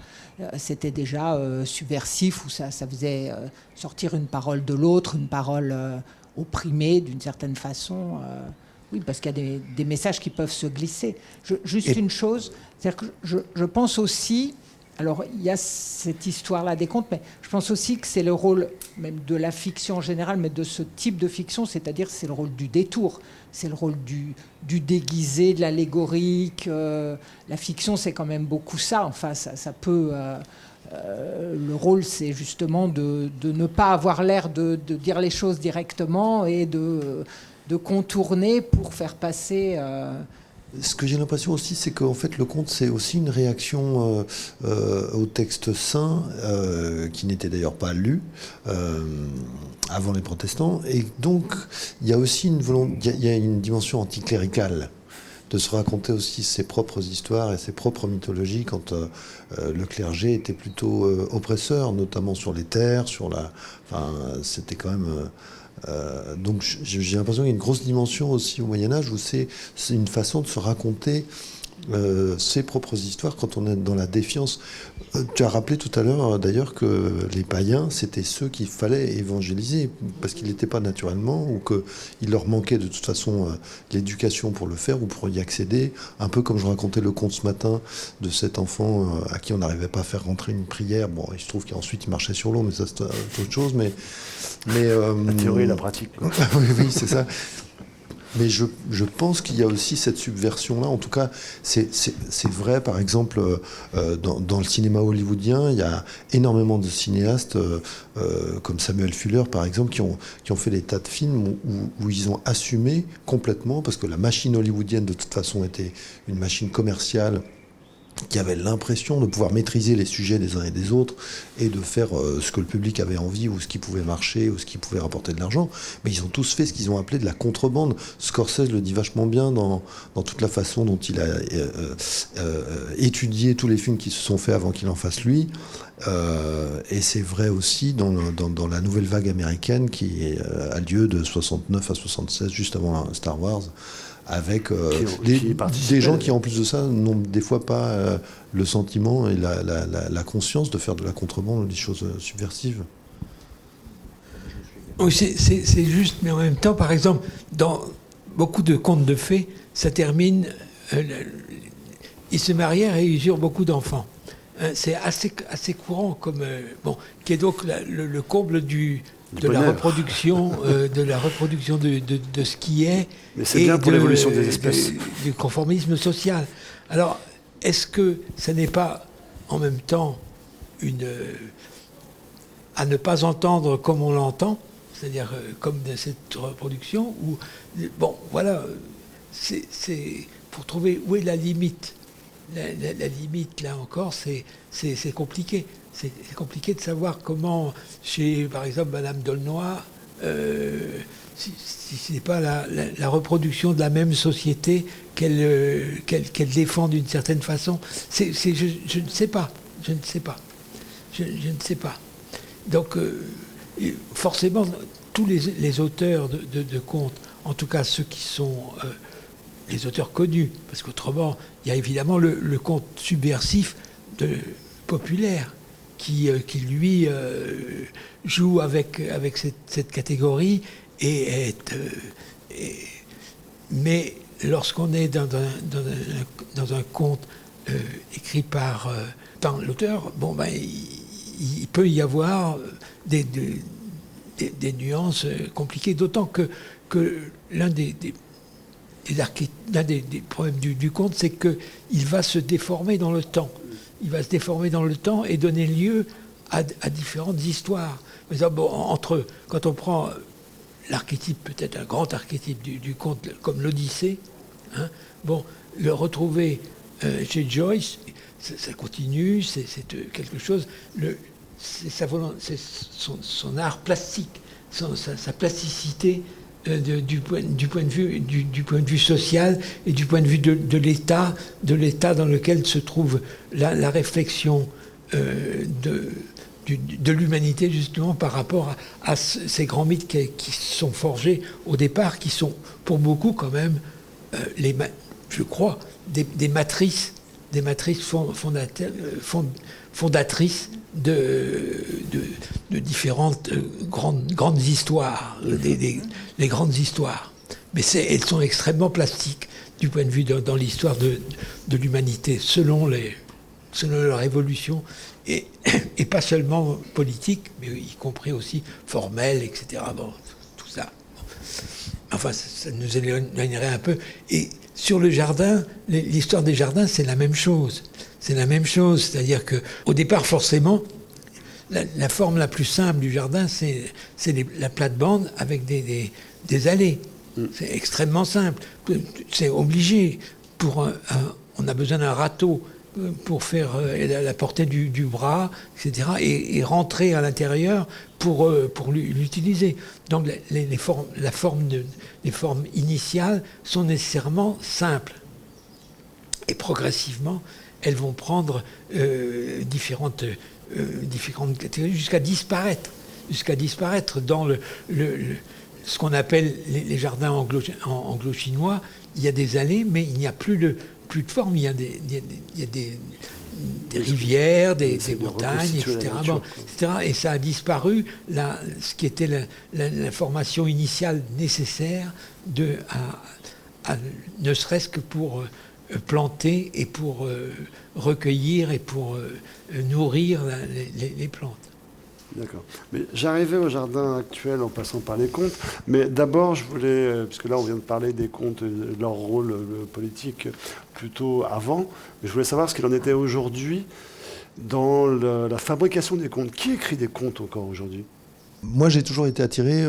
c'était déjà subversif, ou ça faisait sortir une parole de l'autre, une parole opprimée d'une certaine façon. Oui, parce qu'il y a des messages qui peuvent se glisser. Une chose, c'est-à-dire que je pense aussi, alors il y a cette histoire-là des contes, mais je pense aussi que c'est le rôle même de la fiction en général, mais de ce type de fiction, c'est-à-dire c'est le rôle du détour, c'est le rôle du déguisé, de l'allégorique. La fiction, c'est quand même beaucoup ça. Enfin, ça peut... le rôle, c'est justement de ne pas avoir l'air de dire les choses directement et de contourner pour faire passer... Ce que j'ai l'impression aussi, c'est qu'en fait, le conte, c'est aussi une réaction au texte saint, qui n'était d'ailleurs pas lu avant les protestants. Et donc, il y a aussi il y a une dimension anticléricale de se raconter aussi ses propres histoires et ses propres mythologies quand le clergé était plutôt oppresseur, notamment sur les terres, Enfin, c'était quand même... donc j'ai l'impression qu'il y a une grosse dimension aussi au Moyen-Âge où c'est une façon de se raconter ses propres histoires quand on est dans la défiance. Tu as rappelé tout à l'heure d'ailleurs que les païens, c'était ceux qu'il fallait évangéliser parce qu'ils n'étaient pas naturellement, ou qu'il leur manquait de toute façon l'éducation pour le faire ou pour y accéder. Un peu comme je racontais le conte ce matin de cet enfant à qui on n'arrivait pas à faire rentrer une prière. Bon, il se trouve qu'ensuite il marchait sur l'eau, mais ça c'est autre chose. Mais la théorie et la pratique. oui, c'est ça. Mais je pense qu'il y a aussi cette subversion-là. En tout cas, c'est vrai, par exemple, dans le cinéma hollywoodien, il y a énormément de cinéastes, comme Samuel Fuller, par exemple, qui ont fait des tas de films où ils ont assumé complètement, parce que la machine hollywoodienne, de toute façon, était une machine commerciale qui avait l'impression de pouvoir maîtriser les sujets des uns et des autres et de faire ce que le public avait envie ou ce qui pouvait marcher ou ce qui pouvait rapporter de l'argent. Mais ils ont tous fait ce qu'ils ont appelé de la contrebande. Scorsese le dit vachement bien dans toute la façon dont il a étudié tous les films qui se sont faits avant qu'il en fasse lui. Et c'est vrai aussi dans la nouvelle vague américaine qui a lieu de 69 à 76, juste avant Star Wars, avec des gens qui, en plus de ça, n'ont des fois pas le sentiment et la conscience de faire de la contrebande ou des choses subversives. Oui, c'est juste, mais en même temps, par exemple, dans beaucoup de contes de fées, ça termine, ils se marièrent et ils eurent beaucoup d'enfants. C'est assez courant, qui est donc le comble de la reproduction de ce qui est. Mais c'est bien pour l'évolution des espèces. Du conformisme social. Alors, est-ce que ça n'est pas en même temps à ne pas entendre comme on l'entend, c'est-à-dire comme de cette reproduction, ou bon, voilà, c'est pour trouver où est la limite. La limite, là encore, c'est compliqué. C'est compliqué de savoir comment, chez, par exemple, Madame D'aulnoy, si ce n'est pas la reproduction de la même société qu'elle défend d'une certaine façon. Je ne sais pas. Je ne sais pas. Donc, forcément, tous les auteurs de contes, en tout cas ceux qui sont les auteurs connus, parce qu'autrement, il y a évidemment le conte subversif populaire qui lui, joue avec cette catégorie mais lorsqu'on est dans un conte écrit par l'auteur, il peut y avoir des nuances compliquées, d'autant que l'un des problèmes du conte, c'est qu'il va se déformer dans le temps. Il va se déformer dans le temps et donner lieu à différentes histoires. Par exemple, quand on prend l'archétype, peut-être un grand archétype du conte, comme l'Odyssée, le retrouver chez Joyce, ça continue, c'est quelque chose, c'est son art plastique, sa plasticité du point de vue social et du point de vue de l'État dans lequel se trouve la réflexion de l'humanité, justement, par rapport à ces grands mythes qui sont forgés au départ, qui sont pour beaucoup quand même, je crois, des matrices fondatrices de différentes grandes histoires, les grandes histoires. Mais elles sont extrêmement plastiques du point de vue dans l'histoire de l'humanité, selon leur évolution, et pas seulement politique, mais y compris aussi formelle, etc. Bon, tout ça. Enfin, ça nous éloignerait un peu. Et sur le jardin, l'histoire des jardins, c'est la même chose. C'est-à-dire qu'au départ, forcément, la forme la plus simple du jardin, c'est la plate-bande avec des allées. C'est extrêmement simple. C'est obligé. On a besoin d'un râteau pour faire la portée du bras, etc., et rentrer à l'intérieur pour l'utiliser. Donc les formes initiales sont nécessairement simples. Et progressivement, elles vont prendre différentes catégories jusqu'à disparaître dans ce qu'on appelle les jardins anglo-chinois. Il y a des allées, mais il n'y a plus de forme. Il y a des rivières, des montagnes, etc. Etc. Et ça a disparu, ce qui était l'information initiale nécessaire ne serait-ce que pour planter et pour recueillir et pour nourrir les plantes. D'accord. Mais j'arrivais au jardin actuel en passant par les contes, mais d'abord je voulais, puisque là on vient de parler des contes, de leur rôle politique plutôt avant, mais je voulais savoir ce qu'il en était aujourd'hui dans la fabrication des contes. Qui écrit des contes encore aujourd'hui ? Moi, j'ai toujours été attiré.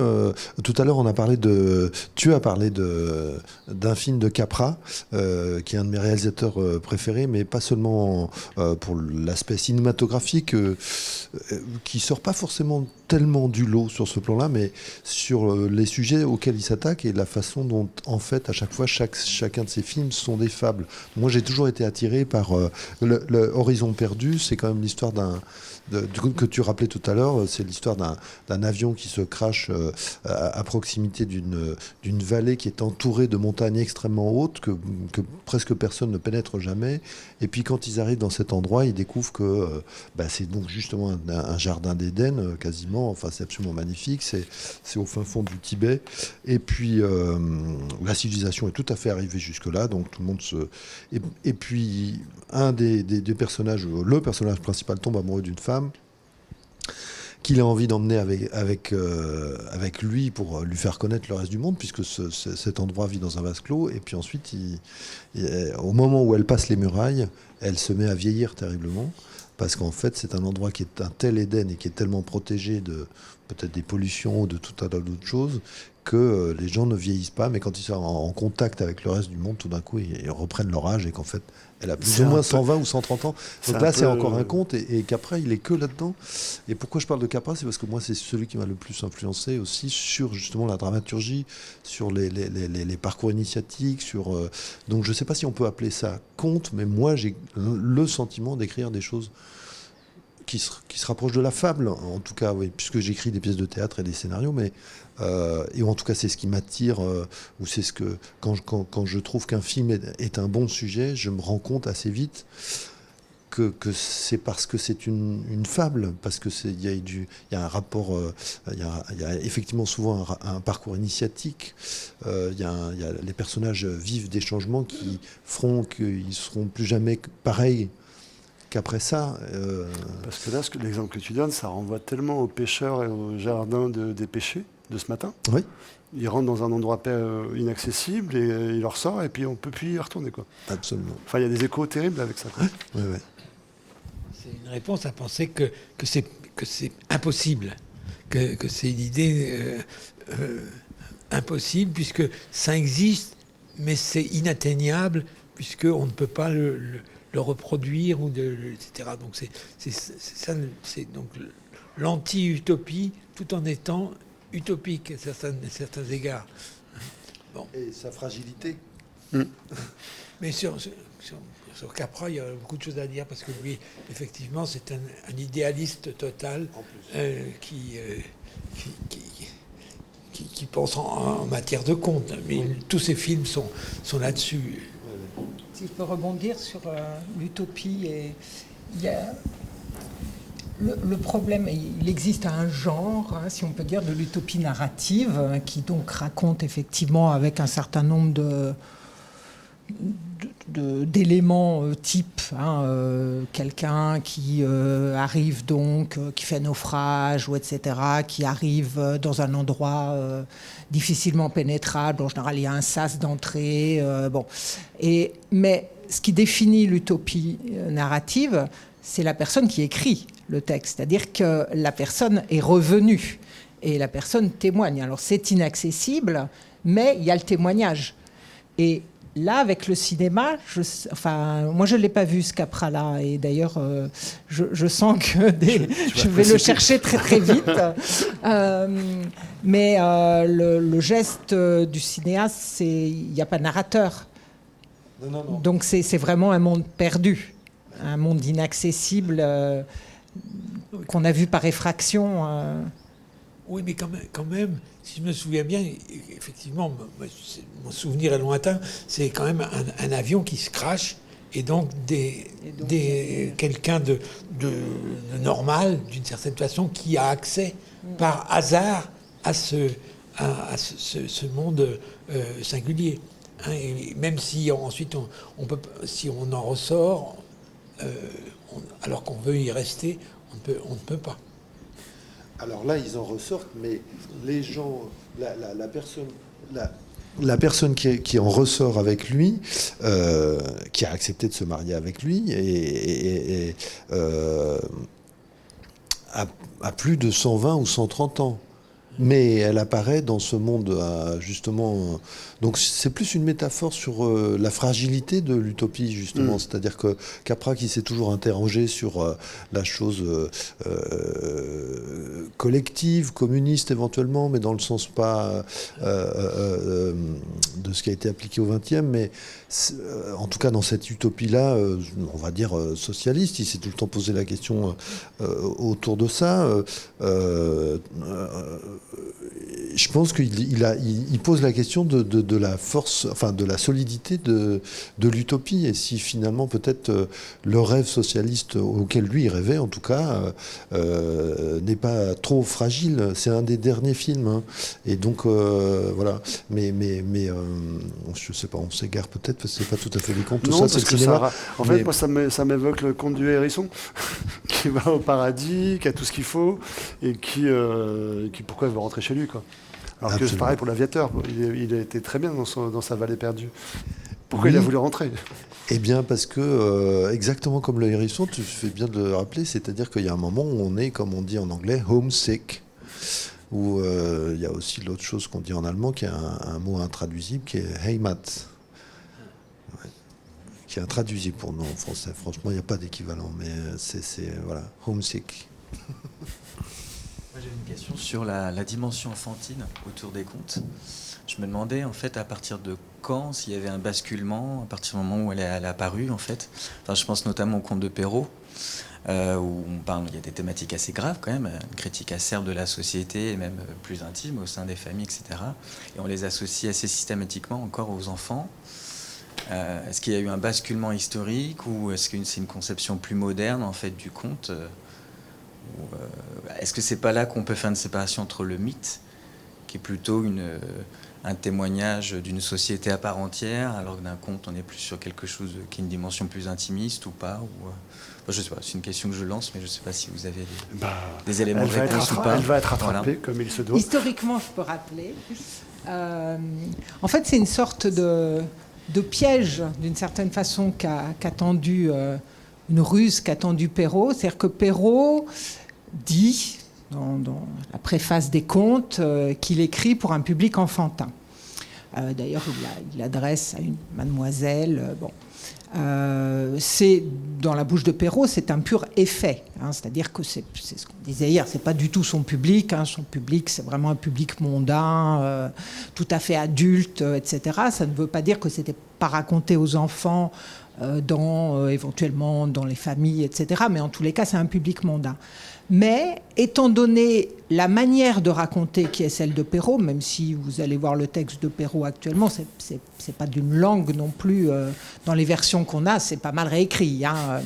Tout à l'heure, tu as parlé d'un film de Capra, qui est un de mes réalisateurs préférés, mais pas seulement pour l'aspect cinématographique, qui sort pas forcément tellement du lot sur ce plan-là, mais sur les sujets auxquels il s'attaque et la façon dont, en fait, à chaque fois, chacun de ces films sont des fables. Moi, j'ai toujours été attiré par le Horizon perdu. C'est quand même l'histoire que tu rappelais tout à l'heure, c'est l'histoire d'un avion qui se crache à proximité d'une vallée qui est entourée de montagnes extrêmement hautes que presque personne ne pénètre jamais. Et puis quand ils arrivent dans cet endroit, ils découvrent que c'est donc justement un jardin d'Éden, quasiment. Enfin, c'est absolument magnifique. C'est au fin fond du Tibet. Et puis la civilisation est tout à fait arrivée jusque-là, donc tout le monde Et puis un des personnages, le personnage principal, tombe amoureux d'une femme qu'il a envie d'emmener avec lui pour lui faire connaître le reste du monde, puisque cet endroit vit dans un vase clos. Et puis ensuite, au moment où elle passe les murailles, elle se met à vieillir terriblement, parce qu'en fait, c'est un endroit qui est un tel Éden et qui est tellement protégé de peut-être des pollutions ou de tout un tas d'autres choses, que les gens ne vieillissent pas, mais quand ils sont en contact avec le reste du monde, tout d'un coup, ils reprennent leur âge et qu'en fait, elle a plus ou moins 120 ou 130 ans. Donc là, c'est encore un conte, et Capra, il est que là-dedans. Et pourquoi je parle de Capra, c'est parce que moi, c'est celui qui m'a le plus influencé aussi sur justement la dramaturgie, sur les parcours initiatiques, donc je ne sais pas si on peut appeler ça conte, mais moi, j'ai le sentiment d'écrire des choses qui se rapprochent de la fable, en tout cas, oui, puisque j'écris des pièces de théâtre et des scénarios, mais et en tout cas, c'est ce qui m'attire, ou c'est ce que quand je trouve qu'un film est un bon sujet, je me rends compte assez vite que c'est parce que c'est une fable, parce que il y a un rapport, il y a effectivement souvent un parcours initiatique. Les personnages vivent des changements qui feront qu'ils seront plus jamais pareils qu'après ça. Parce que là, l'exemple que tu donnes, ça renvoie tellement aux pêcheurs et au jardin des pêchers de ce matin. Oui. Ils rentrent dans un endroit inaccessible et ils leur sortent et puis on ne peut plus y retourner, quoi. Absolument. Enfin, il y a des échos terribles avec ça, quoi. Oui, oui. C'est une réponse à penser que c'est impossible, que c'est une idée impossible, puisque ça existe, mais c'est inatteignable, puisqu'on ne peut pas le reproduire, etc. Donc c'est ça, c'est donc l'anti-utopie, tout en étant utopique à certains égards. Bon. Et sa fragilité. Mais sur Capra, il y a beaucoup de choses à dire parce que lui, effectivement, c'est un idéaliste total qui pense en matière de conte. Mais tous ses films sont là-dessus. Si je peux rebondir sur l'utopie, il y a le problème, il existe un genre, si on peut dire, de l'utopie narrative, qui donc raconte effectivement avec un certain nombre d'éléments types, quelqu'un qui arrive donc, qui fait naufrage, ou etc., qui arrive dans un endroit difficilement pénétrable. En général, il y a un sas d'entrée. Mais ce qui définit l'utopie narrative, c'est la personne qui écrit le texte. C'est-à-dire que la personne est revenue et la personne témoigne. Alors c'est inaccessible, mais il y a le témoignage. Et là, avec le cinéma, moi je ne l'ai pas vu ce Capra-là, et d'ailleurs je sens que je vais le chercher très très vite. Mais le geste du cinéaste, il n'y a pas de narrateur. Non. Donc c'est vraiment un monde perdu, un monde inaccessible qu'on a vu par effraction. Oui, mais quand même, si je me souviens bien, effectivement, mon souvenir est lointain, c'est quand même un avion qui se crache, et donc quelqu'un de normal, d'une certaine façon, qui a accès par hasard à ce monde singulier. Et même si ensuite si on en ressort, alors qu'on veut y rester, on ne peut pas. Alors là, ils en ressortent, mais les gens, la personne qui en ressort avec lui, qui a accepté de se marier avec lui, a plus de 120 ou 130 ans. Mais elle apparaît dans ce monde, justement... Donc c'est plus une métaphore sur la fragilité de l'utopie, justement. C'est-à-dire que Capra, qui s'est toujours interrogé sur la chose collective, communiste éventuellement, mais dans le sens pas de ce qui a été appliqué au XXe, mais en tout cas dans cette utopie-là, on va dire socialiste, il s'est tout le temps posé la question autour de ça. Je pense qu'il pose la question de la force, enfin de la solidité de l'utopie, et si finalement peut-être le rêve socialiste auquel lui il rêvait, en tout cas, n'est pas trop fragile. C'est un des derniers films, et donc voilà. Mais je sais pas, on s'égare peut-être parce que c'est pas tout à fait les contes. Tout non, ça, c'est le cinéma. En fait, moi, ça m'évoque le conte du hérisson qui va au paradis, qui a tout ce qu'il faut, et qui pourquoi il veut rentrer chez lui, quoi. Alors Absolument. Que c'est pareil pour l'aviateur, il a été très bien dans sa vallée perdue. Pourquoi il a voulu rentrer ? Eh bien parce que, exactement comme le hérisson, tu fais bien de le rappeler, c'est-à-dire qu'il y a un moment où on est, comme on dit en anglais, homesick, où il y a aussi l'autre chose qu'on dit en allemand, qui est un mot intraduisible, qui est Heimat, qui est intraduisible pour nous en français. Franchement, il n'y a pas d'équivalent, mais c'est voilà, homesick. J'ai une question sur la dimension enfantine autour des contes. Je me demandais en fait à partir de quand, s'il y avait un basculement, à partir du moment où elle est apparue en fait. Enfin, je pense notamment au conte de Perrault, où il y a des thématiques assez graves quand même, une critique acerbe de la société et même plus intime au sein des familles, etc. Et on les associe assez systématiquement encore aux enfants. Est-ce qu'il y a eu un basculement historique ou est-ce que c'est une conception plus moderne en fait du conte ? Est-ce que c'est pas là qu'on peut faire une séparation entre le mythe, qui est plutôt un témoignage d'une société à part entière, alors que d'un conte on est plus sur quelque chose qui est une dimension plus intimiste ou pas je sais pas, c'est une question que je lance, mais je sais pas si vous avez des éléments de réponse ou pas. Elle va être rattrapée comme il se doit. Historiquement, je peux rappeler. En fait, c'est une sorte de piège, d'une certaine façon, qu'a tendu une ruse qu'a tendu Perrault. C'est-à-dire que Perrault dit, dans la préface des contes, qu'il écrit pour un public enfantin. D'ailleurs, il l'adresse à une mademoiselle. Bon. C'est dans la bouche de Perrault, c'est un pur effet, hein, c'est-à-dire que c'est ce qu'on disait hier, c'est pas du tout son public, hein, son public c'est vraiment un public mondain, tout à fait adulte, etc. Ça ne veut pas dire que c'était pas raconté aux enfants, éventuellement dans les familles, etc. Mais en tous les cas, c'est un public mondain. Mais étant donné la manière de raconter qui est celle de Perrault, même si vous allez voir le texte de Perrault actuellement, c'est pas d'une langue non plus, dans les versions qu'on a, c'est pas mal réécrit. Hein,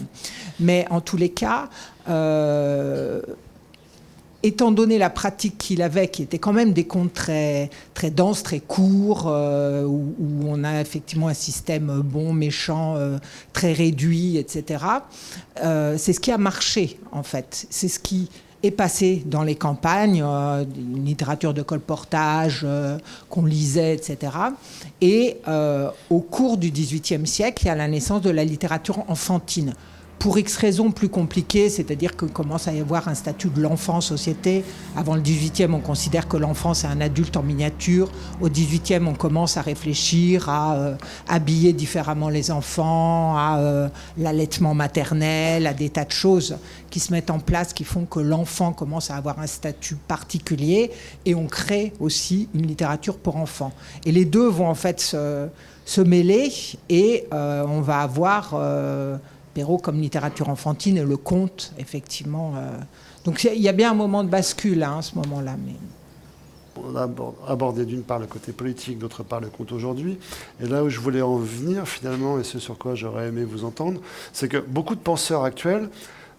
mais en tous les cas, étant donné la pratique qu'il avait, qui était quand même des contes très, très denses, très courts, où on a effectivement un système bon, méchant, très réduit, etc., c'est ce qui a marché, en fait. C'est ce qui est passé dans les campagnes, une littérature de colportage qu'on lisait, etc. Et au cours du XVIIIe siècle, il y a la naissance de la littérature enfantine. Pour X raisons plus compliquées, c'est-à-dire qu'il commence à y avoir un statut de l'enfant en société. Avant le XVIIIe, on considère que l'enfant, c'est un adulte en miniature. Au XVIIIe, on commence à réfléchir à habiller différemment les enfants, à l'allaitement maternel, à des tas de choses qui se mettent en place, qui font que l'enfant commence à avoir un statut particulier. Et on crée aussi une littérature pour enfants. Et les deux vont en fait se mêler et on va avoir... Perrault comme littérature enfantine et le conte, effectivement. Donc il y a bien un moment de bascule à ce moment-là. Mais... On a abordé d'une part le côté politique, d'autre part le conte aujourd'hui. Et là où je voulais en venir, finalement, et ce sur quoi j'aurais aimé vous entendre, c'est que beaucoup de penseurs actuels,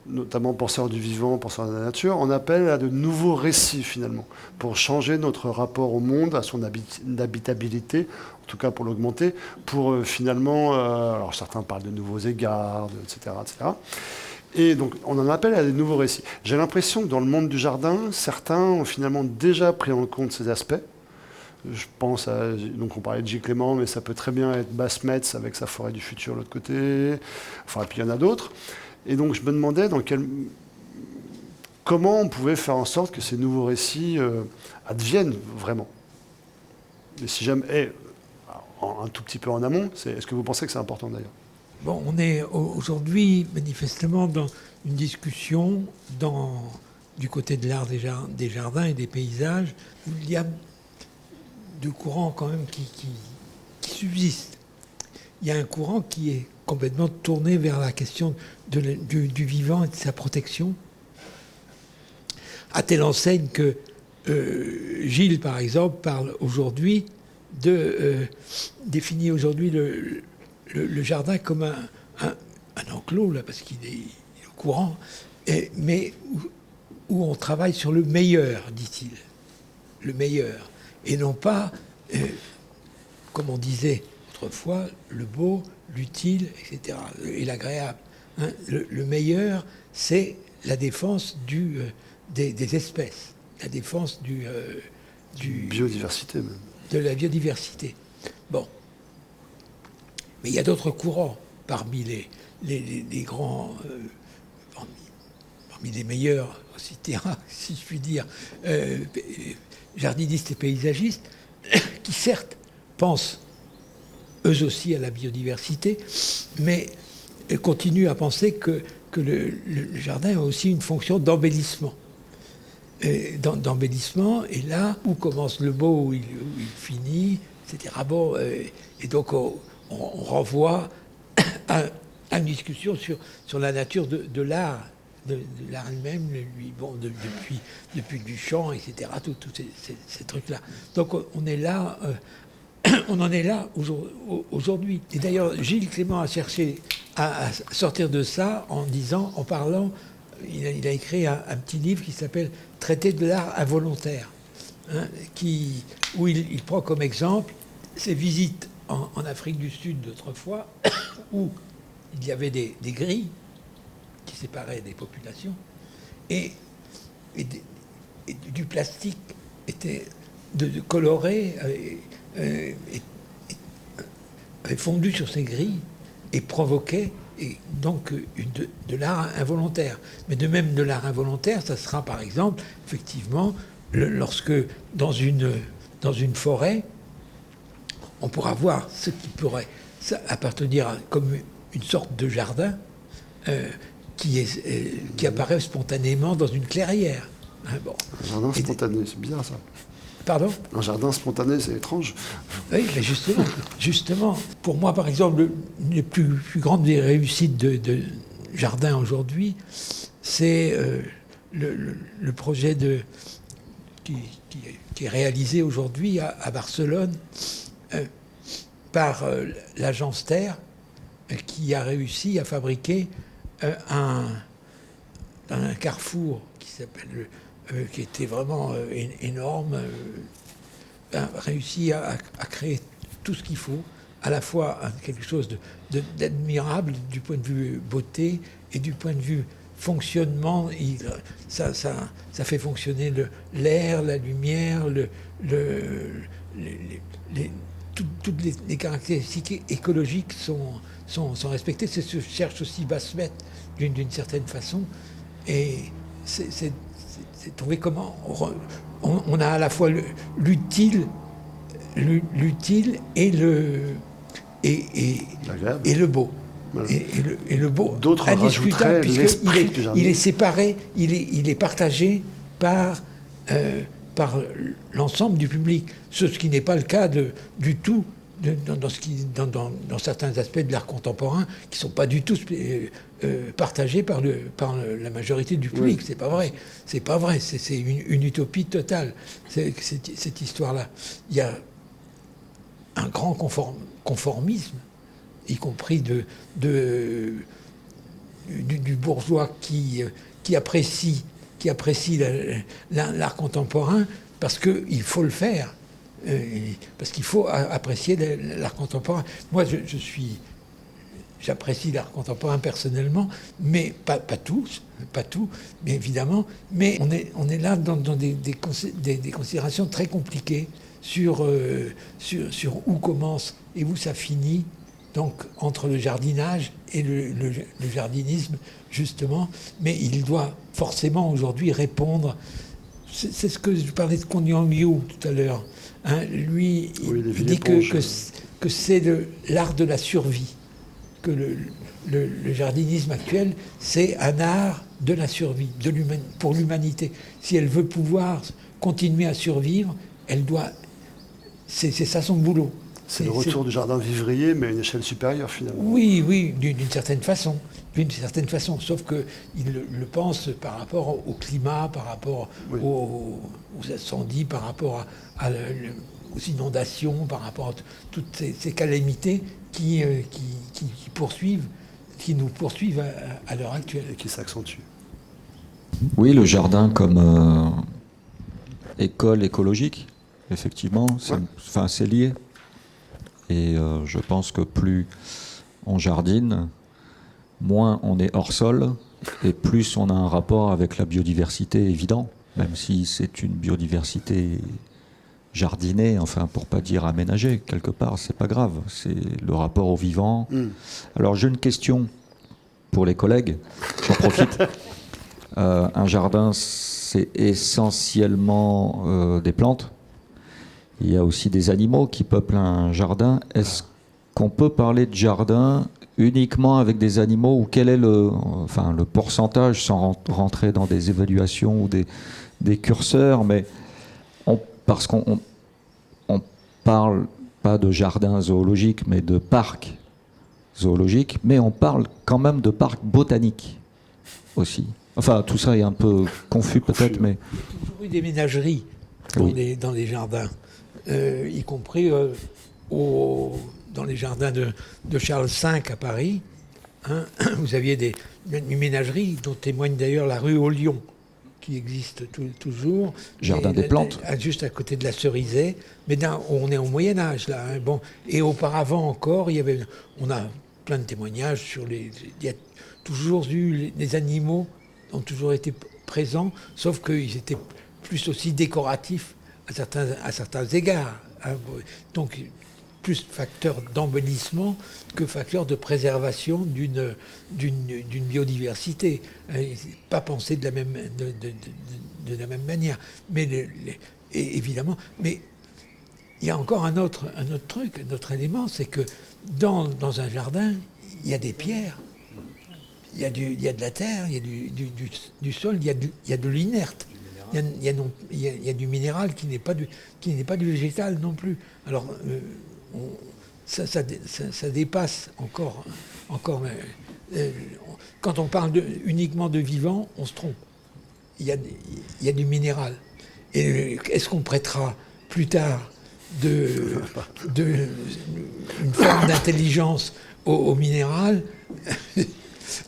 notamment penseurs du vivant, penseurs de la nature, on appelle à de nouveaux récits, finalement, pour changer notre rapport au monde, à son habitabilité, en tout cas pour l'augmenter, pour finalement, alors certains parlent de nouveaux égards, etc., etc. Et donc on en appelle à des nouveaux récits. J'ai l'impression que dans le monde du jardin, certains ont finalement déjà pris en compte ces aspects. Je pense à, donc on parlait de J. Clément, mais ça peut très bien être Basse-Metz avec sa forêt du futur de l'autre côté, enfin, et puis il y en a d'autres. Et donc je me demandais comment on pouvait faire en sorte que ces nouveaux récits adviennent vraiment. Et si jamais, un tout petit peu en amont, est-ce que vous pensez que c'est important d'ailleurs ? Bon, on est aujourd'hui manifestement dans une discussion du côté de l'art des jardins et des paysages, où il y a deux courants quand même qui subsistent. Il y a un courant qui est complètement tourné vers la question du vivant et de sa protection, à telle enseigne que Gilles, par exemple, parle aujourd'hui définit aujourd'hui le jardin comme un enclos, là, parce qu'il est au courant, mais où on travaille sur le meilleur, dit-il. Le meilleur. Et non pas, comme on disait autrefois, le beau, l'utile, etc. et l'agréable. Hein. Le meilleur, c'est la défense des espèces, la défense du biodiversité même. De la biodiversité. Bon. Mais il y a d'autres courants parmi les grands, parmi les meilleurs, si je puis dire, jardinistes et paysagistes, qui certes pensent eux aussi à la biodiversité, mais continuent à penser que le jardin a aussi une fonction d'embellissement. D'embellissement, et là où commence le beau, où il finit, etc. Bon, et donc on renvoie à une discussion sur la nature de l'art, de l'art lui-même, bon, depuis Duchamp, etc. Tous ces trucs-là. Donc on en est là aujourd'hui. Et d'ailleurs, Gilles Clément a cherché à sortir de ça en parlant. Il a écrit un petit livre qui s'appelle « Traité de l'art involontaire », hein, où il prend comme exemple ses visites en Afrique du Sud d'autrefois, où il y avait des grilles qui séparaient des populations, et du plastique était coloré, avait fondu sur ces grilles et provoquait et donc de l'art involontaire. Mais de même de l'art involontaire, ça sera par exemple, effectivement, lorsque dans une forêt, on pourra voir ce qui pourrait appartenir comme une sorte de jardin qui apparaît spontanément dans une clairière. Hein, bon. Un jardin spontané, c'est bizarre ça. Pardon ? Un jardin spontané, c'est étrange. Oui, mais justement, pour moi, par exemple, une des plus grandes des réussites de jardin aujourd'hui, c'est le projet qui est réalisé aujourd'hui à Barcelone par l'agence Terre, qui a réussi à fabriquer un carrefour qui était vraiment énorme, a réussi à créer tout ce qu'il faut, à la fois quelque chose d'admirable du point de vue beauté et du point de vue fonctionnement. Ça fait fonctionner l'air, la lumière, toutes les caractéristiques écologiques sont respectées. C'est ce que cherche aussi Basmet d'une certaine façon. Et c'est trouver comment on a à la fois l'utile et le beau. Voilà. Et le beau, D'autres indiscutable, rajouteraient l'esprit du jardin. il est séparé, il est partagé par l'ensemble du public. Ce qui n'est pas le cas du tout dans certains aspects de l'art contemporain qui ne sont pas du tout partagés par la majorité du public. Oui. C'est pas vrai. C'est une utopie totale, cette histoire-là. Il y a un grand conformisme, y compris du bourgeois qui apprécie l'art contemporain parce qu'il faut le faire, parce qu'il faut apprécier l'art contemporain. Moi, j'apprécie l'art contemporain personnellement, mais pas tout, mais évidemment. Mais on est là dans des considérations très compliquées sur où commence et où ça finit, donc entre le jardinage et le jardinisme, justement. Mais il doit forcément aujourd'hui répondre. C'est ce que je parlais de Kong Liu tout à l'heure. Hein, lui, il dit que c'est l'art de la survie, que le jardinisme actuel, c'est un art de la survie, pour l'humanité. Si elle veut pouvoir continuer à survivre, elle doit... C'est ça son boulot. C'est le retour du jardin vivrier, mais à une échelle supérieure, finalement. Oui, d'une certaine façon. Sauf qu'il le pense par rapport au climat, par rapport aux incendies, par rapport aux inondations, par rapport à toutes ces calamités qui nous poursuivent à l'heure actuelle. Et qui s'accentuent. Oui, le jardin comme école écologique, effectivement, c'est lié. Et je pense que plus on jardine, moins on est hors sol, et plus on a un rapport avec la biodiversité évident, même si c'est une biodiversité jardinée, enfin pour pas dire aménagée, quelque part, c'est pas grave, c'est le rapport au vivant. Alors j'ai une question pour les collègues, j'en profite. Un jardin, c'est essentiellement des plantes. Il y a aussi des animaux qui peuplent un jardin. Est-ce qu'on peut parler de jardin uniquement avec des animaux, ou quel est le pourcentage, sans rentrer dans des évaluations ou des curseurs, mais parce qu'on parle pas de jardin zoologique, mais de parc zoologique, mais on parle quand même de parc botanique aussi. Enfin, tout ça est un peu confus peut-être, mais... Il y a toujours eu des ménageries dans les jardins. Y compris dans les jardins de Charles V à Paris. Hein, vous aviez une ménagerie dont témoigne d'ailleurs la rue aux Lions, qui existe toujours. Jardin des plantes. Juste à côté de la Cerisay. Mais on est au Moyen-Âge, là. Hein, bon. Et auparavant encore, on a plein de témoignages sur il y a toujours eu les animaux ont toujours été présents, sauf qu'ils étaient plus aussi décoratifs à certains égards. Hein. Donc, plus facteur d'embellissement que facteur de préservation d'une biodiversité. Pas pensé de la même manière. Mais évidemment, mais il y a encore un autre truc, un autre élément, c'est que dans un jardin, il y a des pierres, il y a de la terre, il y a du sol, il y a de l'inerte. Il y a du minéral qui n'est pas du végétal non plus. Alors, ça dépasse encore. Quand on parle uniquement de vivant, on se trompe. Il y a du minéral. Et est-ce qu'on prêtera plus tard une forme d'intelligence au minéral?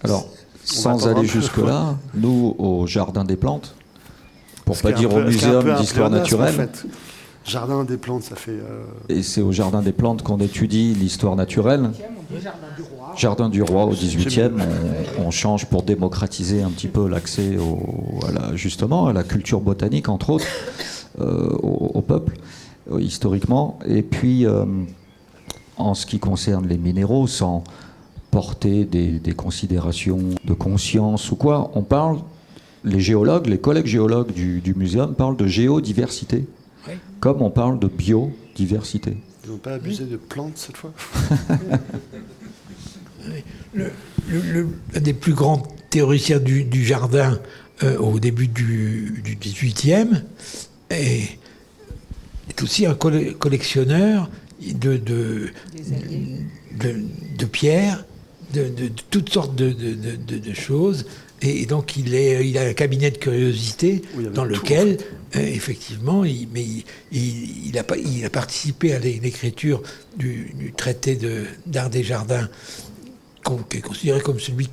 Alors, sans aller jusque-là, nous, au Jardin des Plantes, pour pas dire au Muséum d'histoire naturelle. En fait. Jardin des plantes, ça fait... Et c'est au Jardin des Plantes qu'on étudie l'histoire naturelle. Jardin du Roi au 18e, on change pour démocratiser un petit peu l'accès justement à la culture botanique, entre autres, au peuple, historiquement. Et puis, en ce qui concerne les minéraux, sans porter des considérations de conscience ou quoi, on parle, les géologues, les collègues géologues du muséum parlent de géodiversité, oui, comme on parle de biodiversité. Ils n'ont pas abusé de plantes cette fois? Un des plus grands théoriciens du jardin au début du 18e est aussi un collectionneur de pierres, de toutes sortes de choses. Et donc il a un cabinet de curiosité dans lequel, effectivement, il a participé à l'écriture du traité d'art des jardins, qui est considéré comme celui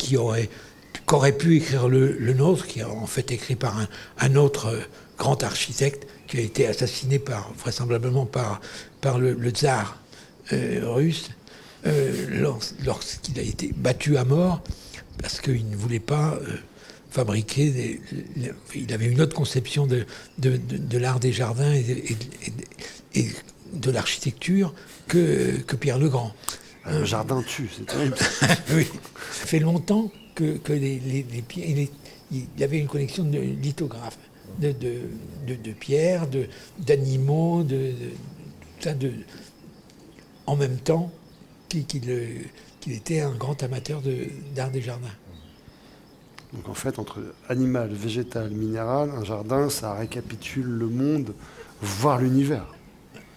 qu'aurait pu écrire le nôtre, qui est en fait écrit par un autre grand architecte qui a été assassiné vraisemblablement par le tsar russe lorsqu'il a été battu à mort parce qu'il ne voulait pas fabriquer il avait une autre conception de l'art des jardins et de l'architecture que Pierre le Grand. Le jardin tue, c'est terrible. Oui. Ça fait longtemps que les pierres... Il y avait une collection de lithographes, de pierres, d'animaux, en même temps qu'il était un grand amateur d'art des jardins. Donc en fait, entre animal, végétal, minéral, un jardin, ça récapitule le monde, voire l'univers.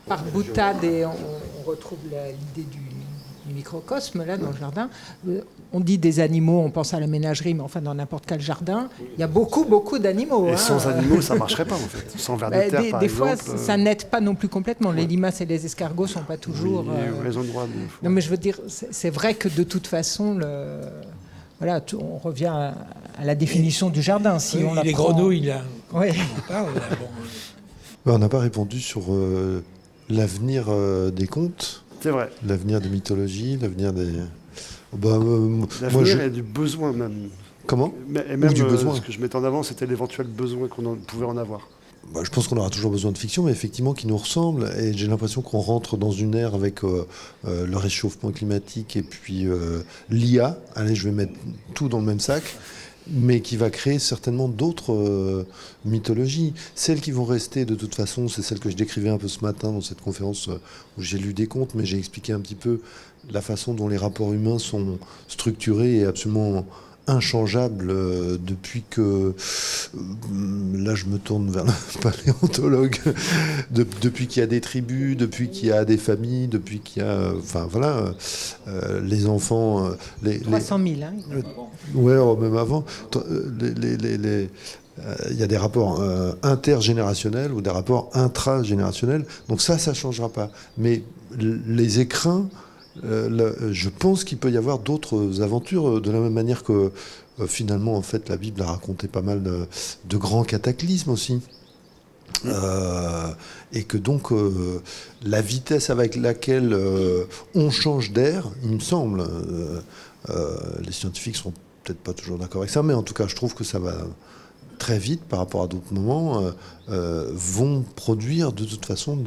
Par boutade, et on retrouve l'idée du microcosme là dans le jardin. On dit des animaux, on pense à la ménagerie, mais enfin dans n'importe quel jardin, il y a beaucoup d'animaux. Et sans animaux, ça marcherait pas en fait. Sans vers de terre, par des exemple. fois, ça n'aide pas non plus complètement. Les limaces et les escargots sont pas toujours. Les endroits. Non, mais je veux dire, c'est vrai que de toute façon, on revient à la définition du jardin. Si on les grenouilles, là. Oui. On parle, là, bon. On n'a pas répondu sur l'avenir des contes. C'est vrai. L'avenir des mythologies, l'avenir des... L'avenir et du besoin même. Comment? Et même du besoin. Ce que je mettais en avant, c'était l'éventuel besoin qu'on pouvait en avoir. Je pense qu'on aura toujours besoin de fiction, mais effectivement qui nous ressemble. Et j'ai l'impression qu'on rentre dans une ère avec le réchauffement climatique et puis l'IA. Allez, je vais mettre tout dans le même sac. Mais qui va créer certainement d'autres mythologies. Celles qui vont rester, de toute façon, c'est celles que je décrivais un peu ce matin dans cette conférence où j'ai lu des contes, mais j'ai expliqué un petit peu la façon dont les rapports humains sont structurés et absolument inchangeables depuis que... Là, je me tourne vers le paléontologue. Depuis qu'il y a des tribus, depuis qu'il y a des familles, depuis qu'il y a... Enfin, voilà, les enfants... 300 000, hein. Ouais, même avant. Il y a des rapports intergénérationnels ou des rapports intragénérationnels. Donc ça ne changera pas. Mais les écrins, je pense qu'il peut y avoir d'autres aventures, de la même manière que finalement, en fait, la Bible a raconté pas mal de grands cataclysmes aussi. Et que donc la vitesse avec laquelle on change d'air, il me semble, les scientifiques seront peut-être pas toujours d'accord avec ça, mais en tout cas je trouve que ça va très vite par rapport à d'autres moments, vont produire de toute façon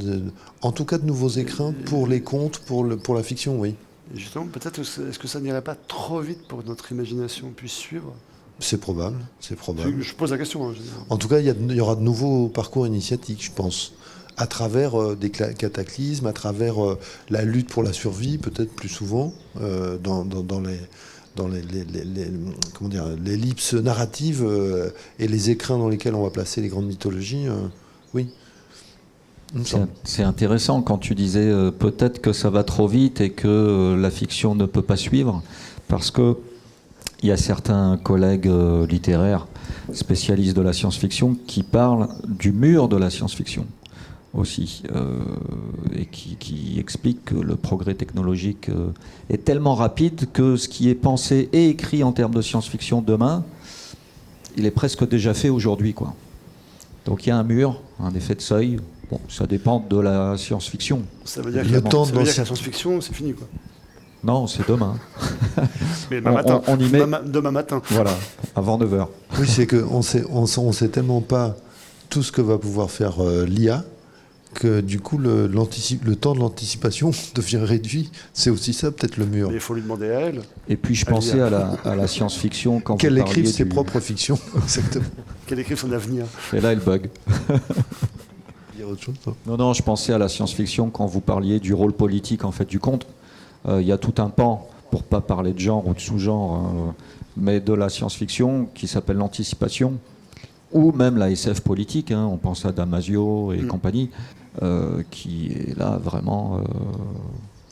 en tout cas de nouveaux écrins pour les contes, pour la fiction, oui. Et justement, peut-être est-ce que ça n'irait pas trop vite pour que notre imagination puisse suivre? C'est probable, c'est probable. Je pose la question. En tout cas, il y aura de nouveaux parcours initiatiques, je pense, à travers des cataclysmes, à travers la lutte pour la survie, peut-être plus souvent, dans comment dire, l'ellipse narrative et les écrins dans lesquels on va placer les grandes mythologies. Oui. C'est intéressant quand tu disais peut-être que ça va trop vite et que la fiction ne peut pas suivre, parce que il y a certains collègues littéraires spécialistes de la science-fiction qui parlent du mur de la science-fiction aussi, et qui expliquent que le progrès technologique est tellement rapide que ce qui est pensé et écrit en termes de science-fiction demain, il est presque déjà fait aujourd'hui, quoi. Donc il y a un mur, un effet de seuil. Bon, ça dépend de la science-fiction. Ça veut dire Le temps que de la science-fiction, c'est fini, quoi. Non, c'est demain. Mais demain matin. On y met... Demain matin. Voilà, avant 9h. Oui, c'est qu'on sait tellement pas tout ce que va pouvoir faire l'IA que du coup le temps de l'anticipation devient réduit. C'est aussi ça peut-être le mur. Mais il faut lui demander à elle. Et puis je pensais à la science-fiction quand Qu'elle vous parliez écrive ses propres fictions. Exactement. Qu'elle écrive son avenir. Et là, elle bug. Il y a autre chose. Non, je pensais à la science-fiction quand vous parliez du rôle politique en fait du conte. Il y a tout un pan, pour pas parler de genre ou de sous-genre, mais de la science-fiction qui s'appelle l'anticipation, ou même la SF politique, hein, on pense à Damasio et compagnie, qui est là vraiment...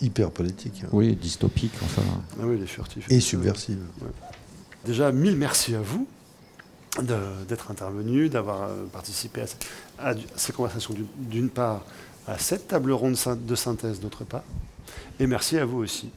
hyper politique. Oui, dystopique, enfin... Ah oui, il est furtif. Et subversive. Ouais. Déjà, 1000 merci à vous d'être intervenu, d'avoir participé à ces conversations d'une part, à cette table ronde de synthèse d'autre part, et merci à vous aussi.